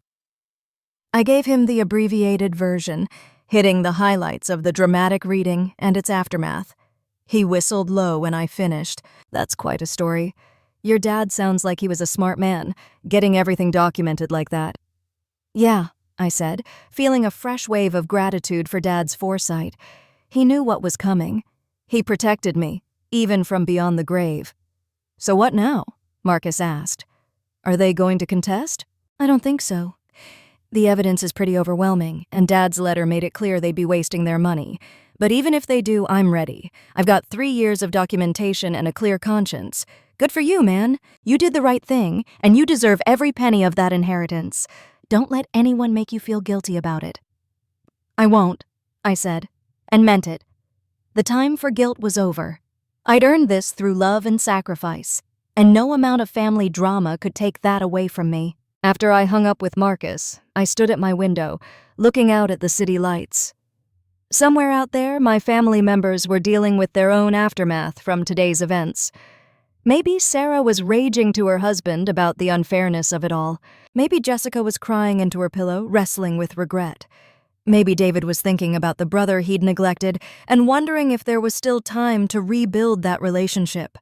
I gave him the abbreviated version, hitting the highlights of the dramatic reading and its aftermath. He whistled low when I finished. "That's quite a story. Your dad sounds like he was a smart man, getting everything documented like that." "Yeah," I said, feeling a fresh wave of gratitude for Dad's foresight. He knew what was coming. He protected me, even from beyond the grave. "So what now?" Marcus asked. "Are they going to contest?" "I don't think so. The evidence is pretty overwhelming, and Dad's letter made it clear they'd be wasting their money. But even if they do, I'm ready. I've got 3 years of documentation and a clear conscience. Good for you, man. You did the right thing, and you deserve every penny of that inheritance. Don't let anyone make you feel guilty about it." "I won't," I said, and meant it. The time for guilt was over. I'd earned this through love and sacrifice, and no amount of family drama could take that away from me. After I hung up with Marcus, I stood at my window, looking out at the city lights. Somewhere out there, my family members were dealing with their own aftermath from today's events. Maybe Sarah was raging to her husband about the unfairness of it all. Maybe Jessica was crying into her pillow, wrestling with regret. Maybe David was thinking about the brother he'd neglected and wondering if there was still time to rebuild that relationship.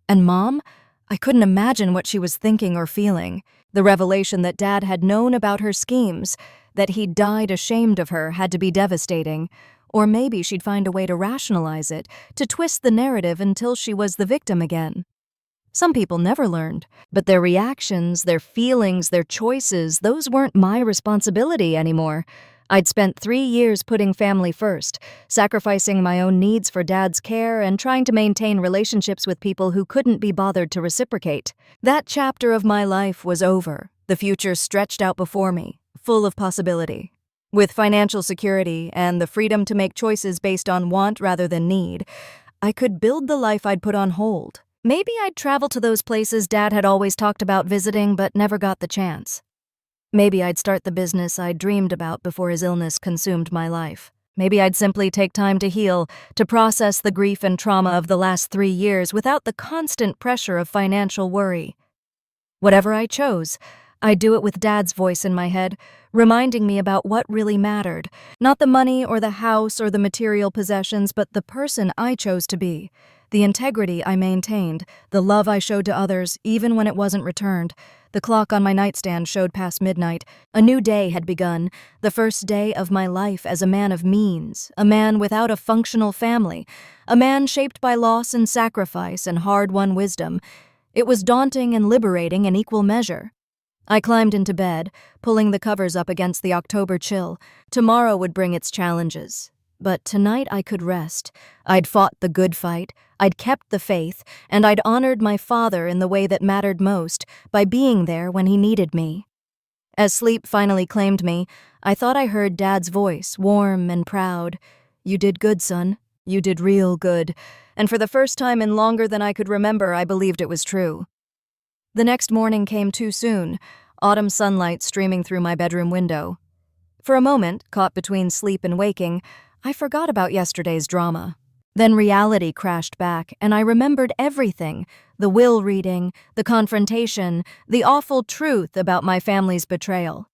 And Mom? I couldn't imagine what she was thinking or feeling. The revelation that Dad had known about her schemes, that he'd died ashamed of her, had to be devastating. Or maybe she'd find a way to rationalize it, to twist the narrative until she was the victim again. Some people never learned, but their reactions, their feelings, their choices, those weren't my responsibility anymore. I'd spent 3 years putting family first, sacrificing my own needs for Dad's care and trying to maintain relationships with people who couldn't be bothered to reciprocate. That chapter of my life was over. The future stretched out before me, full of possibility. With financial security and the freedom to make choices based on want rather than need, I could build the life I'd put on hold. Maybe I'd travel to those places Dad had always talked about visiting but never got the chance. Maybe I'd start the business I'd dreamed about before his illness consumed my life. Maybe I'd simply take time to heal, to process the grief and trauma of the last 3 years without the constant pressure of financial worry. Whatever I chose, I'd do it with Dad's voice in my head, reminding me about what really mattered. Not the money or the house or the material possessions, but the person I chose to be. The integrity I maintained, the love I showed to others, even when it wasn't returned. The clock on my nightstand showed past midnight. A new day had begun, the first day of my life as a man of means, a man without a functional family, a man shaped by loss and sacrifice and hard-won wisdom. It was daunting and liberating in equal measure. I climbed into bed, pulling the covers up against the October chill. Tomorrow would bring its challenges. But tonight I could rest. I'd fought the good fight, I'd kept the faith, and I'd honored my father in the way that mattered most, by being there when he needed me. As sleep finally claimed me, I thought I heard Dad's voice, warm and proud. "You did good, son. You did real good." And for the first time in longer than I could remember, I believed it was true. The next morning came too soon, autumn sunlight streaming through my bedroom window. For a moment, caught between sleep and waking, I forgot about yesterday's drama. Then reality crashed back, and I remembered everything: the will reading, the confrontation, the awful truth about my family's betrayal.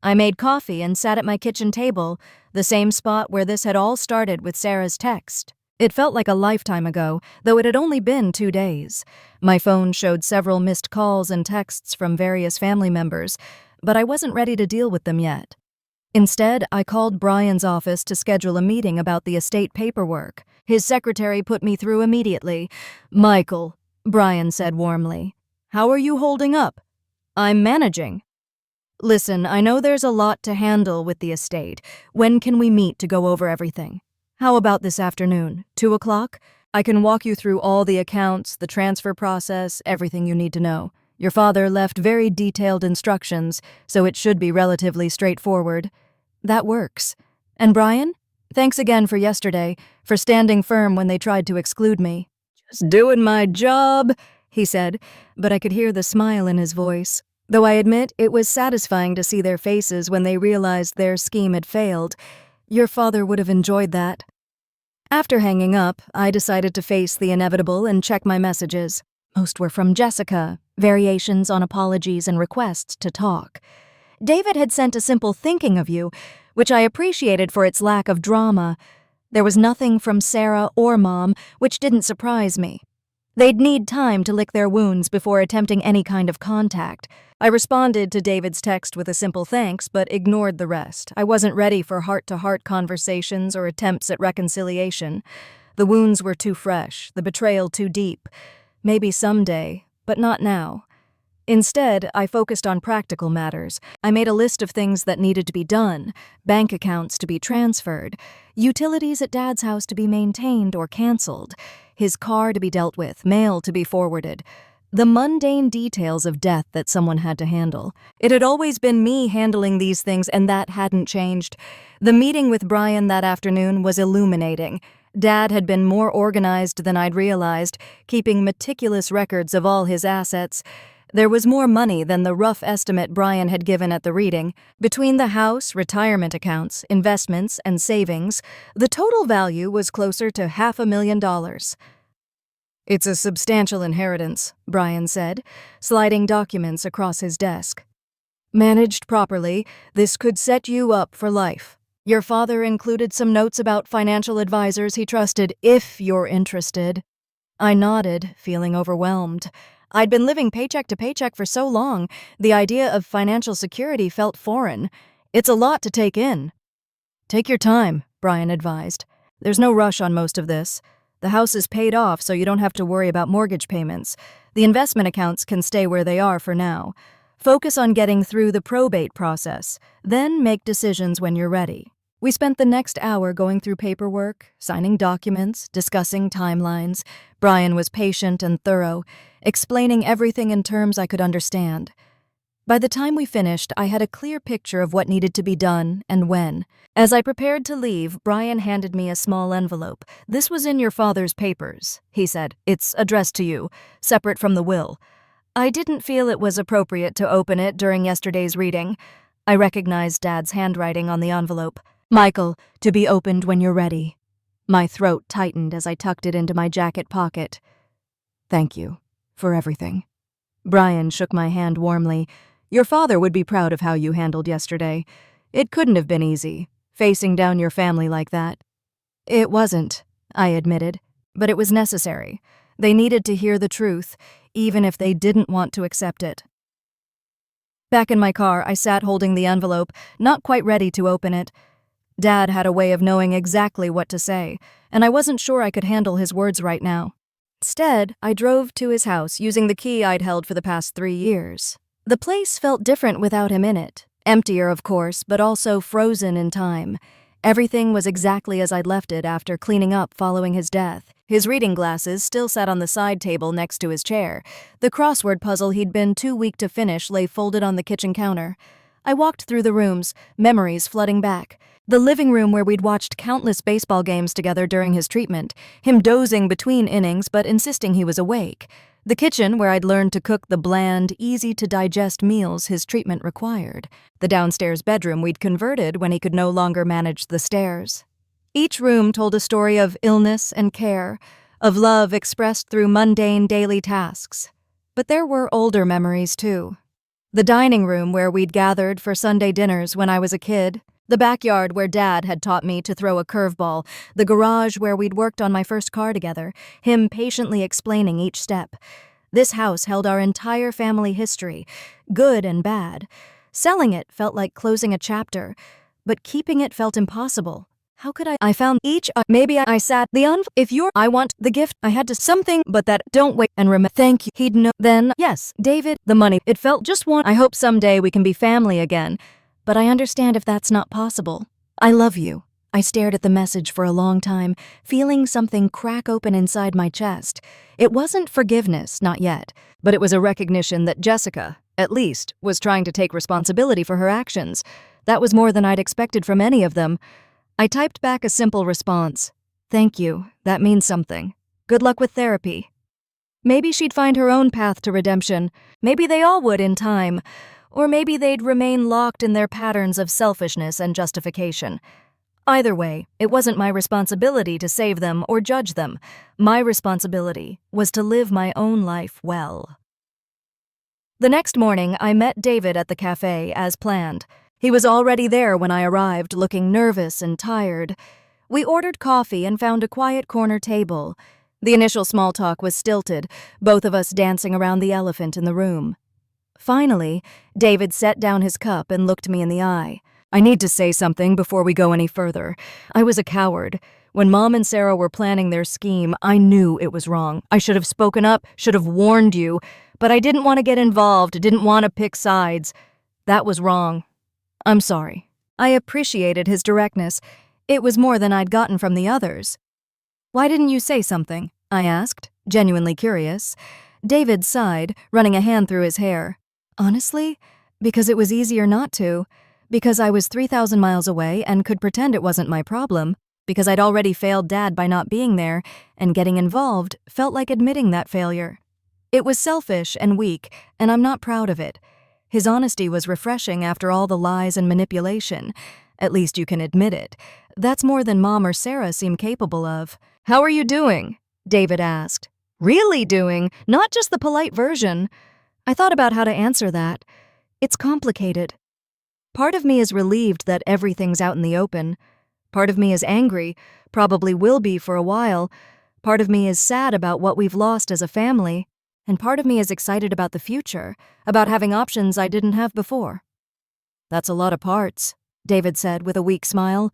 I made coffee and sat at my kitchen table, the same spot where this had all started with Sarah's text. It felt like a lifetime ago, though it had only been 2 days. My phone showed several missed calls and texts from various family members, but I wasn't ready to deal with them yet. Instead, I called Brian's office to schedule a meeting about the estate paperwork. His secretary put me through immediately. "Michael," Brian said warmly, "how are you holding up?" "I'm managing." "Listen, I know there's a lot to handle with the estate. When can we meet to go over everything?" "How about this afternoon, 2 o'clock? I can walk you through all the accounts, the transfer process, everything you need to know. Your father left very detailed instructions, so it should be relatively straightforward. That works. And Brian? Thanks again for yesterday, for standing firm when they tried to exclude me. Just doing my job, he said, but I could hear the smile in his voice. Though I admit it was satisfying to see their faces when they realized their scheme had failed. Your father would have enjoyed that. After hanging up, I decided to face the inevitable and check my messages. Most were from Jessica, variations on apologies and requests to talk. David had sent a simple thinking of you, which I appreciated for its lack of drama. There was nothing from Sarah or Mom, which didn't surprise me. They'd need time to lick their wounds before attempting any kind of contact. I responded to David's text with a simple thanks, but ignored the rest. I wasn't ready for heart-to-heart conversations or attempts at reconciliation. The wounds were too fresh, the betrayal too deep. Maybe someday, but not now. Instead, I focused on practical matters. I made a list of things that needed to be done, bank accounts to be transferred, utilities at Dad's house to be maintained or canceled, his car to be dealt with, mail to be forwarded. The mundane details of death that someone had to handle. It had always been me handling these things, and that hadn't changed. The meeting with Brian that afternoon was illuminating. Dad had been more organized than I'd realized, keeping meticulous records of all his assets. There was more money than the rough estimate Brian had given at the reading. Between the house, retirement accounts, investments, and savings, the total value was closer to $500,000. It's a substantial inheritance, Brian said, sliding documents across his desk. Managed properly, this could set you up for life. Your father included some notes about financial advisors he trusted, if you're interested. I nodded, feeling overwhelmed. I'd been living paycheck to paycheck for so long, the idea of financial security felt foreign. It's a lot to take in. Take your time, Brian advised. There's no rush on most of this. The house is paid off, so you don't have to worry about mortgage payments. The investment accounts can stay where they are for now. Focus on getting through the probate process, then make decisions when you're ready. We spent the next hour going through paperwork, signing documents, discussing timelines. Brian was patient and thorough, explaining everything in terms I could understand. By the time we finished, I had a clear picture of what needed to be done and when. As I prepared to leave, Brian handed me a small envelope. "This was in your father's papers," he said. "It's addressed to you, separate from the will." I didn't feel it was appropriate to open it during yesterday's reading. I recognized Dad's handwriting on the envelope. "Michael, to be opened when you're ready." My throat tightened as I tucked it into my jacket pocket. "Thank you for everything." Brian shook my hand warmly. "Your father would be proud of how you handled yesterday. It couldn't have been easy, facing down your family like that." "It wasn't," I admitted, "but it was necessary. They needed to hear the truth, even if they didn't want to accept it." Back in my car, I sat holding the envelope, not quite ready to open it. Dad had a way of knowing exactly what to say, and I wasn't sure I could handle his words right now. Instead, I drove to his house using the key I'd held for the past 3 years. The place felt different without him in it. Emptier, of course, but also frozen in time. Everything was exactly as I'd left it after cleaning up following his death. His reading glasses still sat on the side table next to his chair. The crossword puzzle he'd been too weak to finish lay folded on the kitchen counter. I walked through the rooms, memories flooding back. The living room where we'd watched countless baseball games together during his treatment, him dozing between innings but insisting he was awake. The kitchen where I'd learned to cook the bland, easy-to-digest meals his treatment required. The downstairs bedroom we'd converted when he could no longer manage the stairs. Each room told a story of illness and care, of love expressed through mundane daily tasks. But there were older memories, too. The dining room where we'd gathered for Sunday dinners when I was a kid, the backyard where Dad had taught me to throw a curveball, the garage where we'd worked on my first car together, him patiently explaining each step. This house held our entire family history, good and bad. Selling it felt like closing a chapter, but keeping it felt impossible. How could I found each, maybe I sat, if you're, I want, the gift, I had to, something, but that, don't wait, and remember, thank you, he'd know, then, yes, David, the money, it felt just one, I hope someday we can be family again. But I understand if that's not possible. I love you. I stared at the message for a long time, feeling something crack open inside my chest. It wasn't forgiveness, not yet, but it was a recognition that Jessica, at least, was trying to take responsibility for her actions. That was more than I'd expected from any of them. I typed back a simple response. "Thank you, that means something. Good luck with therapy." Maybe she'd find her own path to redemption. Maybe they all would in time. Or maybe they'd remain locked in their patterns of selfishness and justification. Either way, it wasn't my responsibility to save them or judge them. My responsibility was to live my own life well. The next morning, I met David at the cafe as planned. He was already there when I arrived, looking nervous and tired. We ordered coffee and found a quiet corner table. The initial small talk was stilted, both of us dancing around the elephant in the room. Finally, David set down his cup and looked me in the eye. "I need to say something before we go any further. I was a coward. When Mom and Sarah were planning their scheme, I knew it was wrong. I should have spoken up, should have warned you, but I didn't want to get involved, didn't want to pick sides. That was wrong. I'm sorry." I appreciated his directness. It was more than I'd gotten from the others. "Why didn't you say something?" I asked, genuinely curious. David sighed, running a hand through his hair. "Honestly, because it was easier not to. Because I was 3,000 miles away and could pretend it wasn't my problem. Because I'd already failed Dad by not being there, and getting involved felt like admitting that failure. It was selfish and weak, and I'm not proud of it. His honesty was refreshing after all the lies and manipulation. At least you can admit it. That's more than Mom or Sarah seem capable of." "How are you doing?" David asked. "Really doing, not just the polite version." I thought about how to answer that. It's complicated. Part of me is relieved that everything's out in the open. Part of me is angry, probably will be for a while. Part of me is sad about what we've lost as a family. And part of me is excited about the future, about having options I didn't have before. "That's a lot of parts," David said with a weak smile.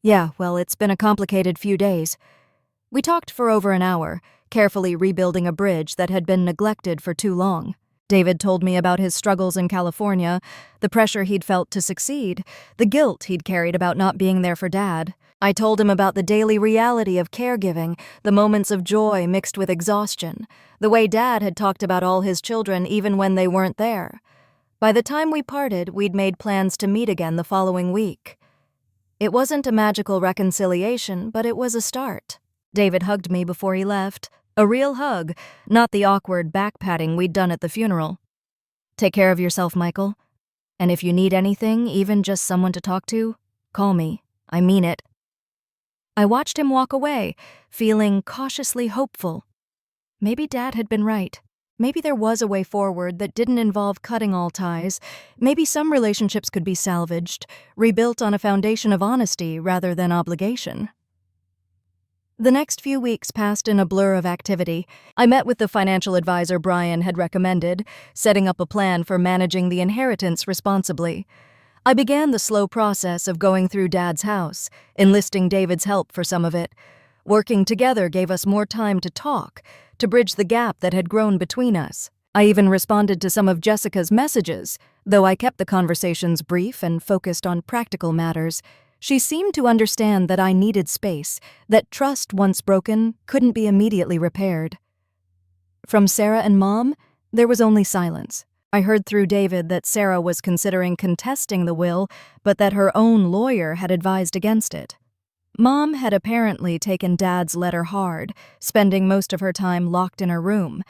"Yeah, well, it's been a complicated few days." We talked for over an hour, carefully rebuilding a bridge that had been neglected for too long. David told me about his struggles in California, the pressure he'd felt to succeed, the guilt he'd carried about not being there for Dad. I told him about the daily reality of caregiving, the moments of joy mixed with exhaustion, the way Dad had talked about all his children even when they weren't there. By the time we parted, we'd made plans to meet again the following week. It wasn't a magical reconciliation, but it was a start. David hugged me before he left. A real hug, not the awkward back-patting we'd done at the funeral. "Take care of yourself, Michael. And if you need anything, even just someone to talk to, call me. I mean it." I watched him walk away, feeling cautiously hopeful. Maybe Dad had been right. Maybe there was a way forward that didn't involve cutting all ties. Maybe some relationships could be salvaged, rebuilt on a foundation of honesty rather than obligation. The next few weeks passed in a blur of activity. I met with the financial advisor Brian had recommended, setting up a plan for managing the inheritance responsibly. I began the slow process of going through Dad's house, enlisting David's help for some of it. Working together gave us more time to talk, to bridge the gap that had grown between us. I even responded to some of Jessica's messages, though I kept the conversations brief and focused on practical matters. She seemed to understand that I needed space, that trust once broken couldn't be immediately repaired. From Sarah and Mom, there was only silence. I heard through David that Sarah was considering contesting the will, but that her own lawyer had advised against it. Mom had apparently taken Dad's letter hard, spending most of her time locked in her room.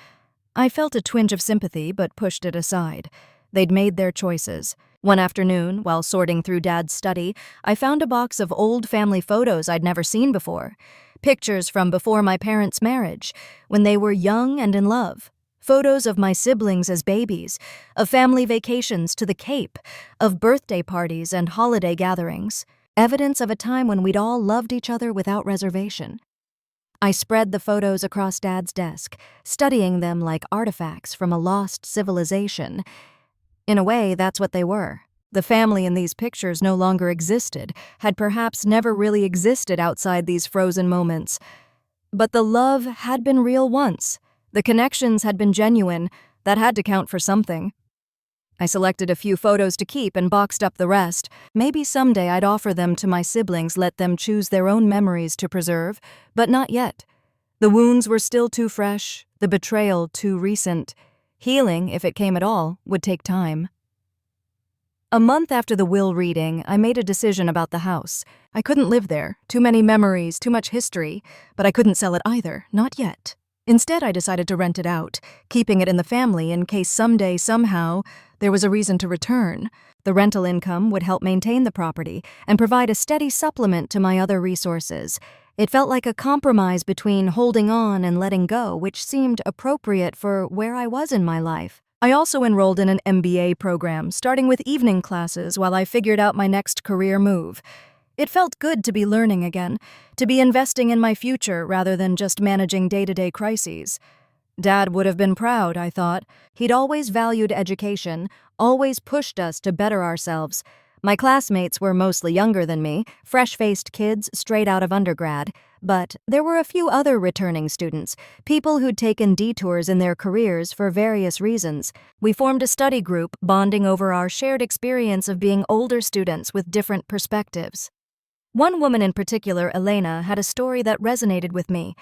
I felt a twinge of sympathy but pushed it aside. They'd made their choices. One afternoon, while sorting through Dad's study, I found a box of old family photos I'd never seen before. Pictures from before my parents' marriage, when they were young and in love. Photos of my siblings as babies, of family vacations to the Cape, of birthday parties and holiday gatherings. Evidence of a time when we'd all loved each other without reservation. I spread the photos across Dad's desk, studying them like artifacts from a lost civilization. In a way, that's what they were. The family in these pictures no longer existed, had perhaps never really existed outside these frozen moments. But the love had been real once. The connections had been genuine. That had to count for something. I selected a few photos to keep and boxed up the rest. Maybe someday I'd offer them to my siblings, let them choose their own memories to preserve, but not yet. The wounds were still too fresh, the betrayal too recent. Healing, if it came at all, would take time. A month after the will reading, I made a decision about the house. I couldn't live there. Too many memories, too much history. But I couldn't sell it either, not yet. Instead, I decided to rent it out, keeping it in the family in case someday, somehow, there was a reason to return. The rental income would help maintain the property and provide a steady supplement to my other resources. It felt like a compromise between holding on and letting go, which seemed appropriate for where I was in my life. I also enrolled in an MBA program, starting with evening classes while I figured out my next career move. It felt good to be learning again, to be investing in my future rather than just managing day-to-day crises. Dad would have been proud, I thought. He'd always valued education, always pushed us to better ourselves. My classmates were mostly younger than me, fresh-faced kids straight out of undergrad, but there were a few other returning students, people who'd taken detours in their careers for various reasons. We formed a study group, bonding over our shared experience of being older students with different perspectives. One woman in particular, Elena, had a story that resonated with me.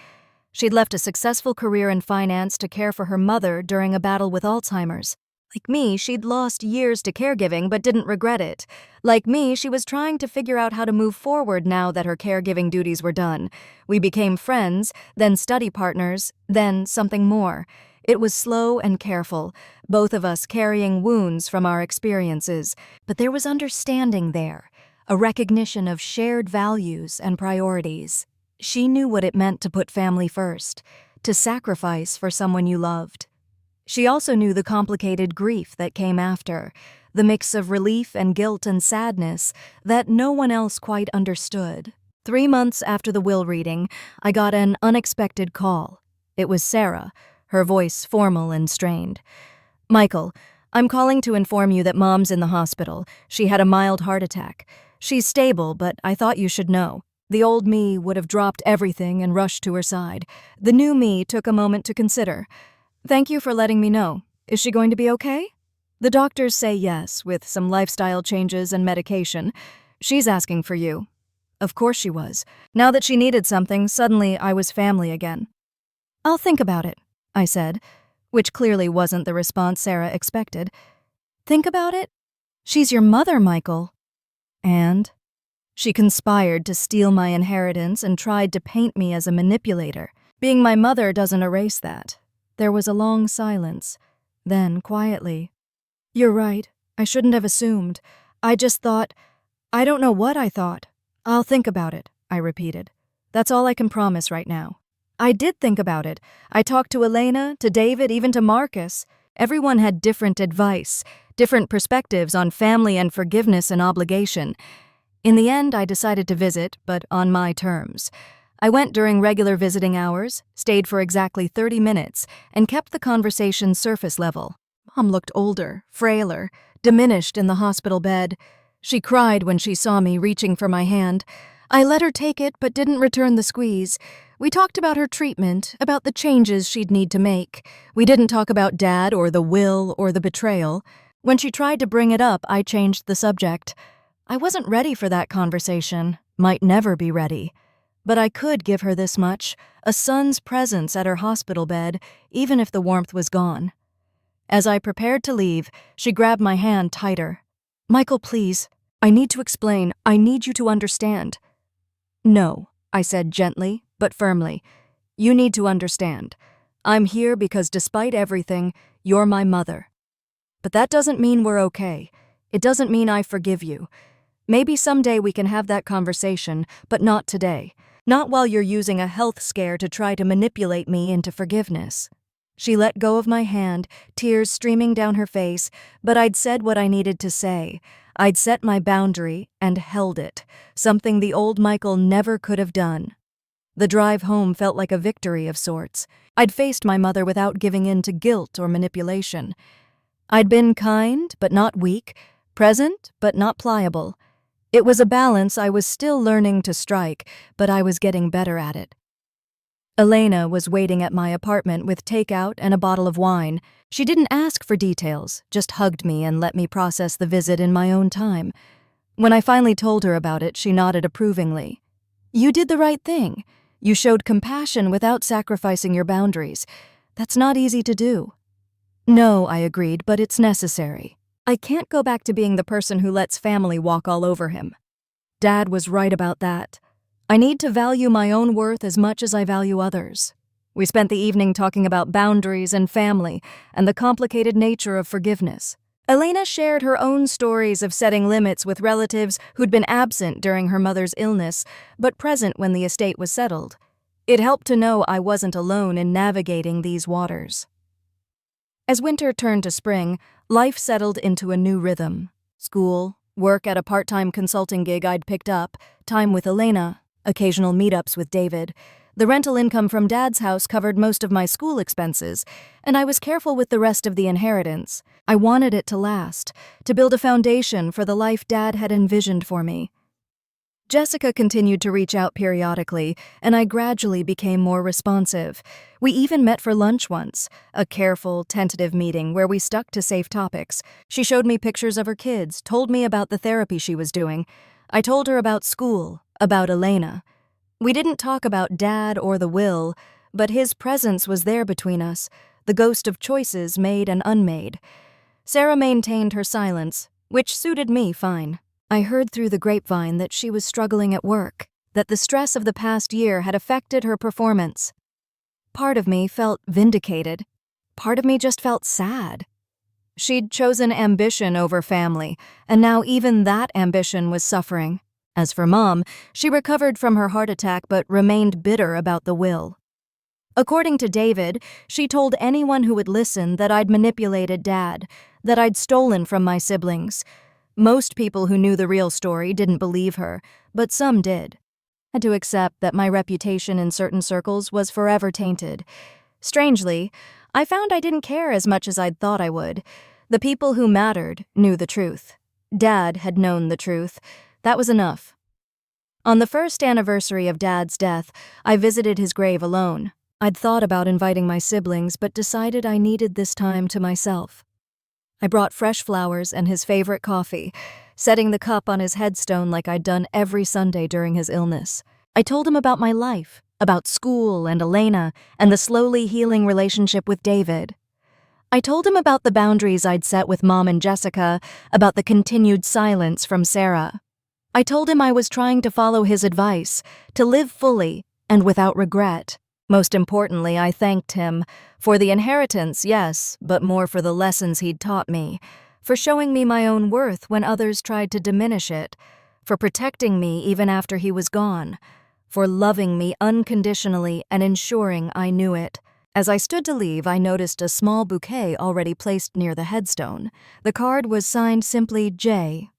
She'd left a successful career in finance to care for her mother during a battle with Alzheimer's. Like me, she'd lost years to caregiving but didn't regret it. Like me, she was trying to figure out how to move forward now that her caregiving duties were done. We became friends, then study partners, then something more. It was slow and careful, both of us carrying wounds from our experiences. But there was understanding there, a recognition of shared values and priorities. She knew what it meant to put family first, to sacrifice for someone you loved. She also knew the complicated grief that came after, the mix of relief and guilt and sadness that no one else quite understood. 3 months after the will reading, I got an unexpected call. It was Sarah, her voice formal and strained. "Michael, I'm calling to inform you that Mom's in the hospital. She had a mild heart attack. She's stable, but I thought you should know." The old me would have dropped everything and rushed to her side. The new me took a moment to consider. "Thank you for letting me know. Is she going to be okay?" "The doctors say yes, with some lifestyle changes and medication. She's asking for you." Of course she was. Now that she needed something, suddenly I was family again. "I'll think about it," I said, which clearly wasn't the response Sarah expected. "Think about it? She's your mother, Michael." And? She conspired to steal my inheritance and tried to paint me as a manipulator. Being my mother doesn't erase that. There was a long silence. Then, quietly, "You're right. I shouldn't have assumed. I just thought... I don't know what I thought. I'll think about it," I repeated. "That's all I can promise right now." I did think about it. I talked to Elena, to David, even to Marcus. Everyone had different advice, different perspectives on family and forgiveness and obligation. In the end, I decided to visit, but on my terms. I went during regular visiting hours, stayed for exactly 30 minutes, and kept the conversation surface level. Mom looked older, frailer, diminished in the hospital bed. She cried when she saw me reaching for my hand. I let her take it but didn't return the squeeze. We talked about her treatment, about the changes she'd need to make. We didn't talk about Dad or the will or the betrayal. When she tried to bring it up, I changed the subject. I wasn't ready for that conversation, might never be ready. But I could give her this much, a son's presence at her hospital bed, even if the warmth was gone. As I prepared to leave, she grabbed my hand tighter. "Michael, please. I need to explain. I need you to understand." "No," I said gently, but firmly. "You need to understand. I'm here because despite everything, you're my mother. But that doesn't mean we're okay. It doesn't mean I forgive you. Maybe someday we can have that conversation, but not today. Not while you're using a health scare to try to manipulate me into forgiveness." She let go of my hand, tears streaming down her face, but I'd said what I needed to say. I'd set my boundary and held it, something the old Michael never could have done. The drive home felt like a victory of sorts. I'd faced my mother without giving in to guilt or manipulation. I'd been kind, but not weak, present, but not pliable. It was a balance I was still learning to strike, but I was getting better at it. Elena was waiting at my apartment with takeout and a bottle of wine. She didn't ask for details, just hugged me and let me process the visit in my own time. When I finally told her about it, she nodded approvingly. "You did the right thing. You showed compassion without sacrificing your boundaries. That's not easy to do." "No," I agreed, "but it's necessary. I can't go back to being the person who lets family walk all over him." Dad was right about that. I need to value my own worth as much as I value others. We spent the evening talking about boundaries and family and the complicated nature of forgiveness. Elena shared her own stories of setting limits with relatives who'd been absent during her mother's illness, but present when the estate was settled. It helped to know I wasn't alone in navigating these waters. As winter turned to spring, life settled into a new rhythm. School, work at a part-time consulting gig I'd picked up, time with Elena, occasional meetups with David. The rental income from Dad's house covered most of my school expenses, and I was careful with the rest of the inheritance. I wanted it to last, to build a foundation for the life Dad had envisioned for me. Jessica continued to reach out periodically, and I gradually became more responsive. We even met for lunch once, a careful, tentative meeting where we stuck to safe topics. She showed me pictures of her kids, told me about the therapy she was doing. I told her about school, about Elena. We didn't talk about Dad or the will, but his presence was there between us, the ghost of choices made and unmade. Sarah maintained her silence, which suited me fine. I heard through the grapevine that she was struggling at work, that the stress of the past year had affected her performance. Part of me felt vindicated. Part of me just felt sad. She'd chosen ambition over family, and now even that ambition was suffering. As for Mom, she recovered from her heart attack but remained bitter about the will. According to David, she told anyone who would listen that I'd manipulated Dad, that I'd stolen from my siblings. Most people who knew the real story didn't believe her, but some did. I had to accept that my reputation in certain circles was forever tainted. Strangely, I found I didn't care as much as I'd thought I would. The people who mattered knew the truth. Dad had known the truth. That was enough. On the first anniversary of Dad's death, I visited his grave alone. I'd thought about inviting my siblings, but decided I needed this time to myself. I brought fresh flowers and his favorite coffee, setting the cup on his headstone like I'd done every Sunday during his illness. I told him about my life, about school and Elena, and the slowly healing relationship with David. I told him about the boundaries I'd set with Mom and Jessica, about the continued silence from Sarah. I told him I was trying to follow his advice, to live fully and without regret. Most importantly, I thanked him for the inheritance, yes, but more for the lessons he'd taught me, for showing me my own worth when others tried to diminish it, for protecting me even after he was gone, for loving me unconditionally and ensuring I knew it. As I stood to leave, I noticed a small bouquet already placed near the headstone. The card was signed simply J.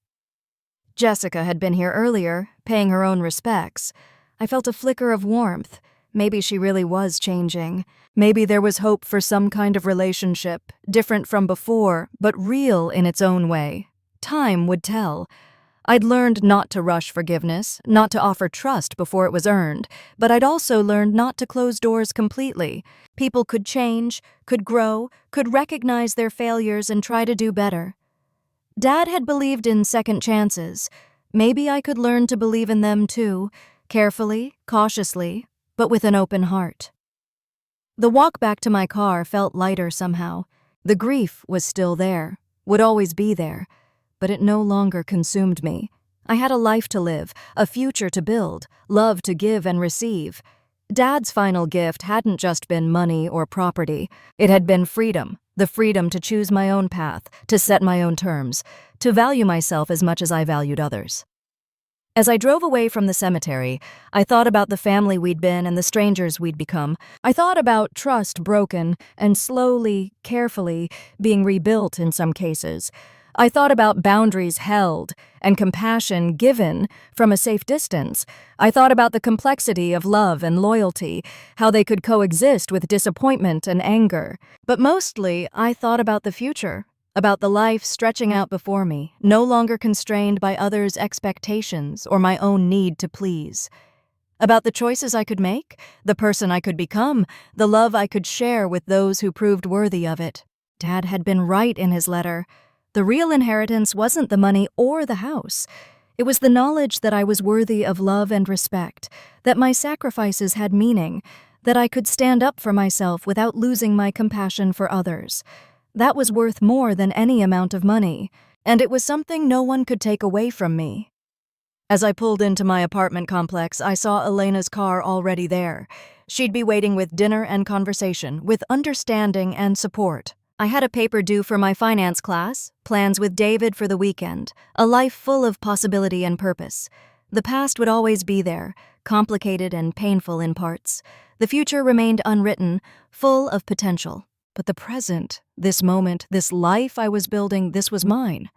Jessica had been here earlier, paying her own respects. I felt a flicker of warmth. Maybe she really was changing. Maybe there was hope for some kind of relationship, different from before, but real in its own way. Time would tell. I'd learned not to rush forgiveness, not to offer trust before it was earned, but I'd also learned not to close doors completely. People could change, could grow, could recognize their failures and try to do better. Dad had believed in second chances. Maybe I could learn to believe in them too, carefully, cautiously, but with an open heart. The walk back to my car felt lighter somehow. The grief was still there, would always be there, but it no longer consumed me. I had a life to live, a future to build, love to give and receive. Dad's final gift hadn't just been money or property. It had been freedom, the freedom to choose my own path, to set my own terms, to value myself as much as I valued others. As I drove away from the cemetery, I thought about the family we'd been and the strangers we'd become. I thought about trust broken and slowly, carefully, being rebuilt in some cases. I thought about boundaries held and compassion given from a safe distance. I thought about the complexity of love and loyalty, how they could coexist with disappointment and anger. But mostly, I thought about the future, about the life stretching out before me, no longer constrained by others' expectations or my own need to please. About the choices I could make, the person I could become, the love I could share with those who proved worthy of it. Dad had been right in his letter. The real inheritance wasn't the money or the house. It was the knowledge that I was worthy of love and respect, that my sacrifices had meaning, that I could stand up for myself without losing my compassion for others. That was worth more than any amount of money, and it was something no one could take away from me. As I pulled into my apartment complex, I saw Elena's car already there. She'd be waiting with dinner and conversation, with understanding and support. I had a paper due for my finance class, plans with David for the weekend, a life full of possibility and purpose. The past would always be there, complicated and painful in parts. The future remained unwritten, full of potential. But the present, this moment, this life I was building, this was mine.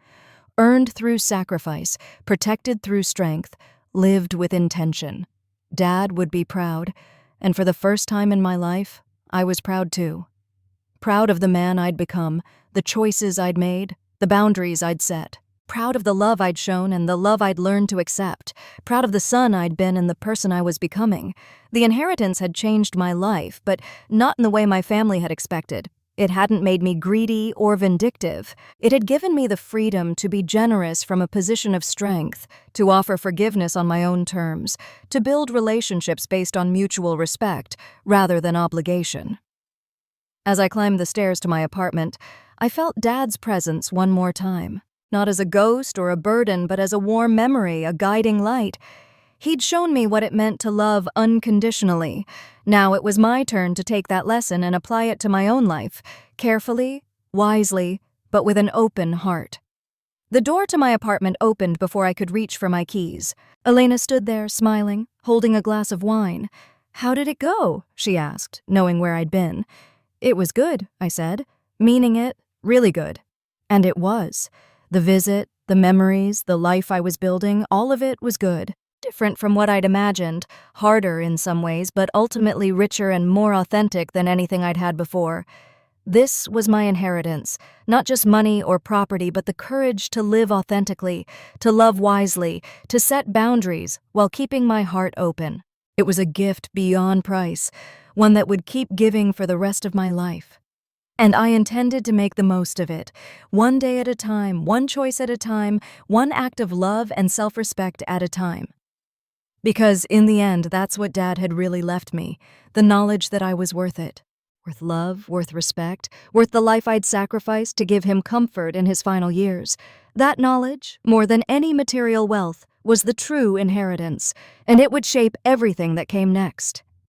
Earned through sacrifice, protected through strength, lived with intention. Dad would be proud, and for the first time in my life, I was proud too. Proud of the man I'd become, the choices I'd made, the boundaries I'd set. Proud of the love I'd shown and the love I'd learned to accept. Proud of the son I'd been and the person I was becoming. The inheritance had changed my life, but not in the way my family had expected. It hadn't made me greedy or vindictive. It had given me the freedom to be generous from a position of strength, to offer forgiveness on my own terms, to build relationships based on mutual respect rather than obligation. As I climbed the stairs to my apartment, I felt Dad's presence one more time. Not as a ghost or a burden, but as a warm memory, a guiding light. He'd shown me what it meant to love unconditionally. Now it was my turn to take that lesson and apply it to my own life, carefully, wisely, but with an open heart. The door to my apartment opened before I could reach for my keys. Elena stood there, smiling, holding a glass of wine. "How did it go?" she asked, knowing where I'd been. "It was good," I said, meaning it, really good. And it was. The visit, the memories, the life I was building, all of it was good. Different from what I'd imagined, harder in some ways, but ultimately richer and more authentic than anything I'd had before. This was my inheritance, not just money or property, but the courage to live authentically, to love wisely, to set boundaries while keeping my heart open. It was a gift beyond price, one that would keep giving for the rest of my life. And I intended to make the most of it, one day at a time, one choice at a time, one act of love and self-respect at a time. Because in the end, that's what Dad had really left me, the knowledge that I was worth it. Worth love, worth respect, worth the life I'd sacrificed to give him comfort in his final years. That knowledge, more than any material wealth, was the true inheritance, and it would shape everything that came next.